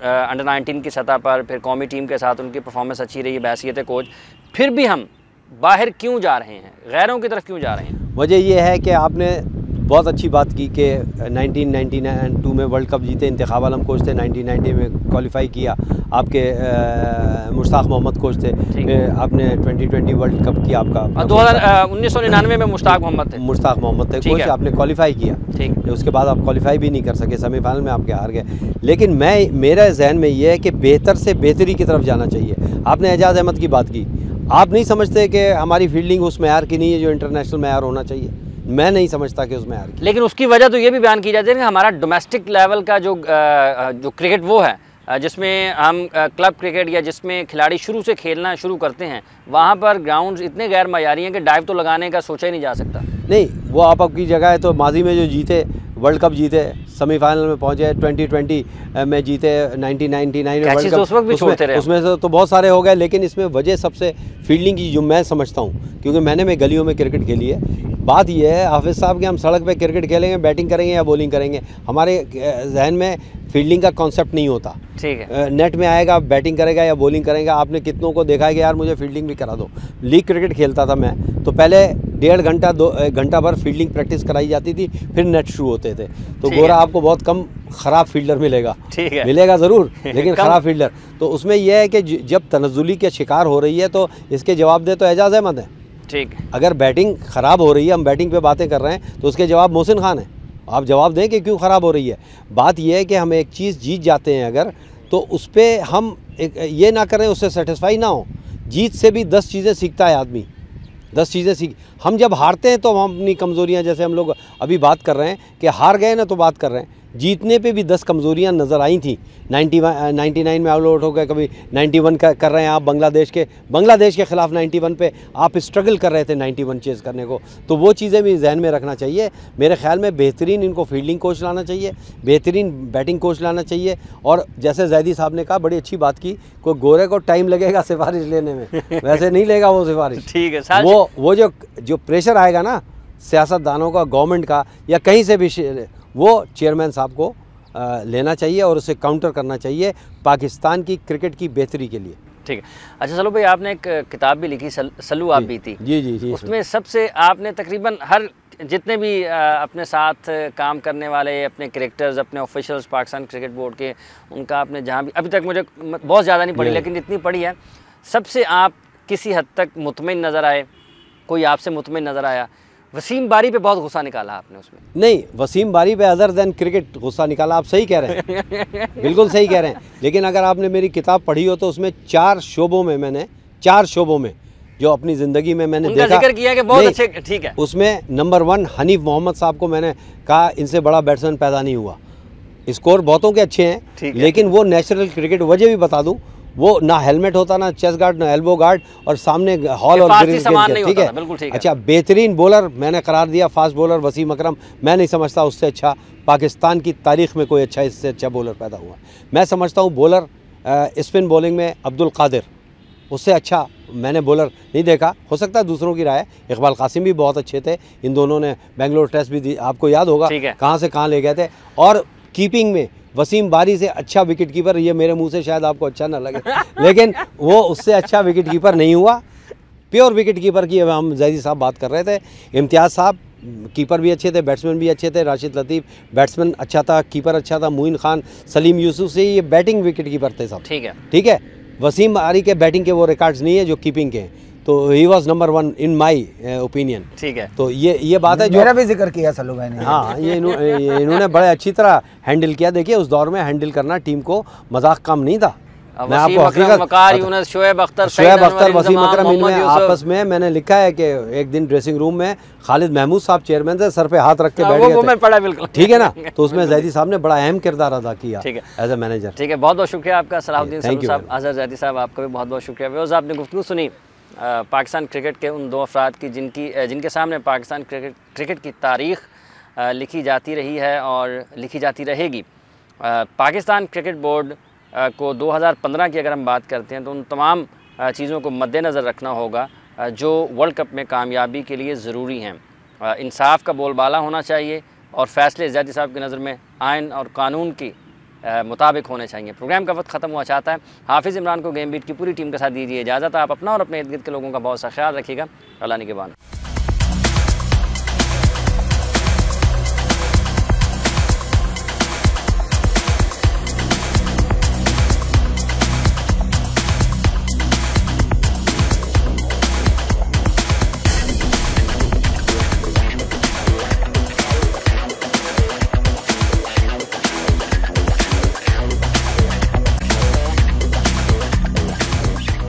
अंडर 19 की सतह पर, फिर कौमी टीम के साथ उनकी परफॉर्मेंस अच्छी रही है बहैसियत कोच। फिर भी हम बाहर क्यों जा रहे हैं, गैरों की तरफ क्यों जा रहे हैं? वजह यह है कि आपने बहुत अच्छी बात की कि 1992 में वर्ल्ड कप जीते, इंतखाब आलम कोच थे, 1990 में क्वालिफाई किया, आपके मुश्ताक मोहम्मद कोच थे, फिर आपने 2020 वर्ल्ड कप किया, आपका 1999 में मुश्ताक मोहम्मद थे कोच, आपने क्वालिफाई किया, ठीक, उसके बाद आप क्वालिफाई भी नहीं कर सके, सेमीफाइनल में आपके हार गए। लेकिन मेरे जहन में ये है कि बेहतर से बेहतरी की तरफ जाना चाहिए। आपने एजाज़ अहमद की बात की, आप नहीं समझते कि हमारी फील्डिंग उस मैयार की नहीं है जो इंटरनेशनल मैयार होना चाहिए? मैं नहीं समझता कि उस मैयार की। लेकिन उसकी वजह तो ये भी बयान की जाती है कि हमारा डोमेस्टिक लेवल का जो क्रिकेट वो है, जिसमें हम क्लब क्रिकेट या जिसमें खिलाड़ी शुरू से खेलना शुरू करते हैं, वहाँ पर ग्राउंड्स इतने गैर मयारी हैं कि डाइव तो लगाने का सोचा ही नहीं जा सकता। नहीं, वो आपकी जगह है। तो माजी में जो जीते, वर्ल्ड कप जीते, सेमीफाइनल में पहुंचे, 2020 में जीते, 1999 में वर्ल्ड कप, उस वक्त भी छोड़ते रहे, उसमें से तो बहुत सारे हो गए। लेकिन इसमें वजह सबसे फील्डिंग की जो मैं समझता हूँ, क्योंकि मैंने गलियों में क्रिकेट खेली है। बात यह है हाफिज़ साहब कि हम सड़क पे क्रिकेट खेलेंगे, बैटिंग करेंगे या बॉलिंग करेंगे, हमारे जहन में फील्डिंग का कॉन्सेप्ट नहीं होता। ठीक है, नेट में आएगा, बैटिंग करेगा या बॉलिंग करेगा। आपने कितनों को देखा है कि यार मुझे फील्डिंग भी करा दो। लीग क्रिकेट खेलता था मैं, तो पहले 1.5 घंटा 2 घंटा भर फील्डिंग प्रैक्टिस कराई जाती थी, फिर नेट शुरू होते थे। तो गोरा आपको बहुत कम ख़राब फील्डर मिलेगा, ठीक है, मिलेगा ज़रूर, लेकिन ख़राब फील्डर। तो उसमें यह है कि जब तनज़्ज़ुली के शिकार हो रही है तो इसके जवाब दे तो एजाज़ अहमद है। ठीक, अगर बैटिंग ख़राब हो रही है, हम बैटिंग पे बातें कर रहे हैं, तो उसके जवाब मोहसिन खान है। आप जवाब दें कि क्यों ख़राब हो रही है। बात यह है कि हम एक चीज़ जीत जाते हैं अगर, तो उस पर हम ये ना करें, उससे सेटिस्फाई ना हो। जीत से भी 10 चीज़ें सीखता है आदमी, 10 चीज़ें सीख। हम जब हारते हैं तो हम अपनी कमज़ोरियाँ, जैसे हम लोग अभी बात कर रहे हैं कि हार गए ना, तो बात कर रहे हैं जीतने पे भी 10 कमज़ोरियाँ नज़र आई थी। 99 में आउट हो गए, कभी 91 कर रहे हैं आप बांग्लादेश के ख़िलाफ़ 91 पे आप स्ट्रगल कर रहे थे 91 चेज़ करने को। तो वो चीज़ें भी जहन में रखना चाहिए। मेरे ख्याल में बेहतरीन इनको फील्डिंग कोच लाना चाहिए, बेहतरीन बैटिंग कोच लाना चाहिए। और जैसे जैदी साहब ने कहा, बड़ी अच्छी बात की, कोई गोरे को टाइम लगेगा सिफारिश लेने में, वैसे नहीं लेगा वो सिफारिश। ठीक है, वो जो प्रेशर आएगा ना सियासतदानों का, गवर्नमेंट का, या कहीं से भी, वो चेयरमैन साहब को लेना चाहिए और उसे काउंटर करना चाहिए पाकिस्तान की क्रिकेट की बेहतरी के लिए। ठीक है। अच्छा सल्लू भाई, आपने एक किताब भी लिखी, सल्लू आप भी थी। जी। उसमें सबसे आपने तकरीबन हर जितने भी अपने साथ काम करने वाले अपने क्रिकेटर्स, अपने ऑफिशियल्स पाकिस्तान क्रिकेट बोर्ड के, उनका आपने जहाँ भी, अभी तक मुझे बहुत ज़्यादा नहीं पढ़ी लेकिन इतनी पढ़ी है, सबसे आप किसी हद तक मुतमिन नज़र आए? कोई आपसे मुतमिन नज़र आया? वसीम बारी पे बहुत गुस्सा निकाला आपने उसमें। नहीं, वसीम बारी पे अदर देन क्रिकेट गुस्सा निकाला, आप सही कह रहे हैं, बिल्कुल सही कह रहे हैं। लेकिन अगर आपने मेरी किताब पढ़ी हो तो उसमें 4 शोबों में मैंने 4 शोबों में जो अपनी ज़िंदगी में मैंने उनका देखा। जिक्र किया कि बहुत नहीं, अच्छे, ठीक है। उसमें नंबर 1 हनीफ मोहम्मद साहब को मैंने कहा इनसे बड़ा बैट्समैन पैदा नहीं हुआ। स्कोर बहुतों के अच्छे हैं, लेकिन वो नेचुरल क्रिकेट, वजह भी बता दूं, वो ना हेलमेट होता, ना चेस्ट गार्ड, ना एल्बो गार्ड, और सामने हॉल और ग्रीन, ठीक है, बिल्कुल ठीक है। अच्छा, बेहतरीन बॉलर मैंने करार दिया फास्ट बॉलर वसीम अकरम। मैं नहीं समझता उससे अच्छा पाकिस्तान की तारीख में कोई अच्छा, इससे अच्छा बॉलर पैदा हुआ। मैं समझता हूँ बॉलर स्पिन बॉलिंग में अब्दुल कादिर, उससे अच्छा मैंने बॉलर नहीं देखा। हो सकता है दूसरों की राय। इकबाल कासिम भी बहुत अच्छे थे, इन दोनों ने बेंगलोर टेस्ट भी दी, आपको याद होगा कहाँ से कहाँ ले गए थे। और कीपिंग में वसीम बारी से अच्छा विकेट कीपर, ये मेरे मुंह से शायद आपको अच्छा ना लगे, लेकिन वो उससे अच्छा विकेट कीपर नहीं हुआ। प्योर विकेट कीपर की हम जैदी साहब बात कर रहे थे। इम्तियाज़ साहब कीपर भी अच्छे थे, बैट्समैन भी अच्छे थे। राशिद लतीफ़ बैट्समैन अच्छा था, कीपर अच्छा था। मोइन खान, सलीम यूसुफ से ये बैटिंग विकेट कीपर थे सब, ठीक है। वसीम बारी के बैटिंग के वो रिकॉर्ड्स नहीं है जो कीपिंग के हैं, तो he was number 1 in my opinion, ठीक है। तो ये बात है जो मेरा भी जिक्र किया सल्लू भाई ने। हाँ, ये इन्होंने बड़े अच्छी तरह हैंडल किया। देखिए उस दौर में हैंडल करना टीम को मजाक काम नहीं था। मैं आपको हकीकत, शोएब अख्तर, वसीम अकरम, इनमें आपस में मैंने लिखा है कि एक दिन ड्रेसिंग रूम में खालिद महमूद साहब चेयरमैन थे, सर पे हाथ रख के बैठ गए थे, ठीक है ना, तो उसमें जैदी साहब ने बड़ा अहम किरदार अदा किया एज ए मैनेजर। ठीक है, बहुत बहुत शुक्रिया आपका सलाहुद्दीन सल्लू साहब। अजहर जैदी साहब, आपका भी बहुत बहुत शुक्रिया। व्यूअर्स, आपने गुफ्तगू सुनी पाकिस्तान क्रिकेट के उन 2 अफराद की जिनके सामने पाकिस्तान क्रिकेट की तारीख़ लिखी जाती रही है और लिखी जाती रहेगी। पाकिस्तान क्रिकेट बोर्ड को 2015 की अगर हम बात करते हैं तो उन तमाम चीज़ों को मद्देनज़र रखना होगा जो वर्ल्ड कप में कामयाबी के लिए ज़रूरी हैं। इंसाफ का बोलबाला होना चाहिए और फ़ैसले जैदी साहब की नज़र में आइन और कानून की मुताबिक होने चाहिए। प्रोग्राम का वक्त ख़त्म हुआ चाहता है। हाफिज़ इमरान को गेम बीट की पूरी टीम के साथ दीजिए इजाज़त। आप अपना और अपने इर्द गिर्द के लोगों का बहुत सा ख्याल रखिएगा। अल्लाह निगहबान।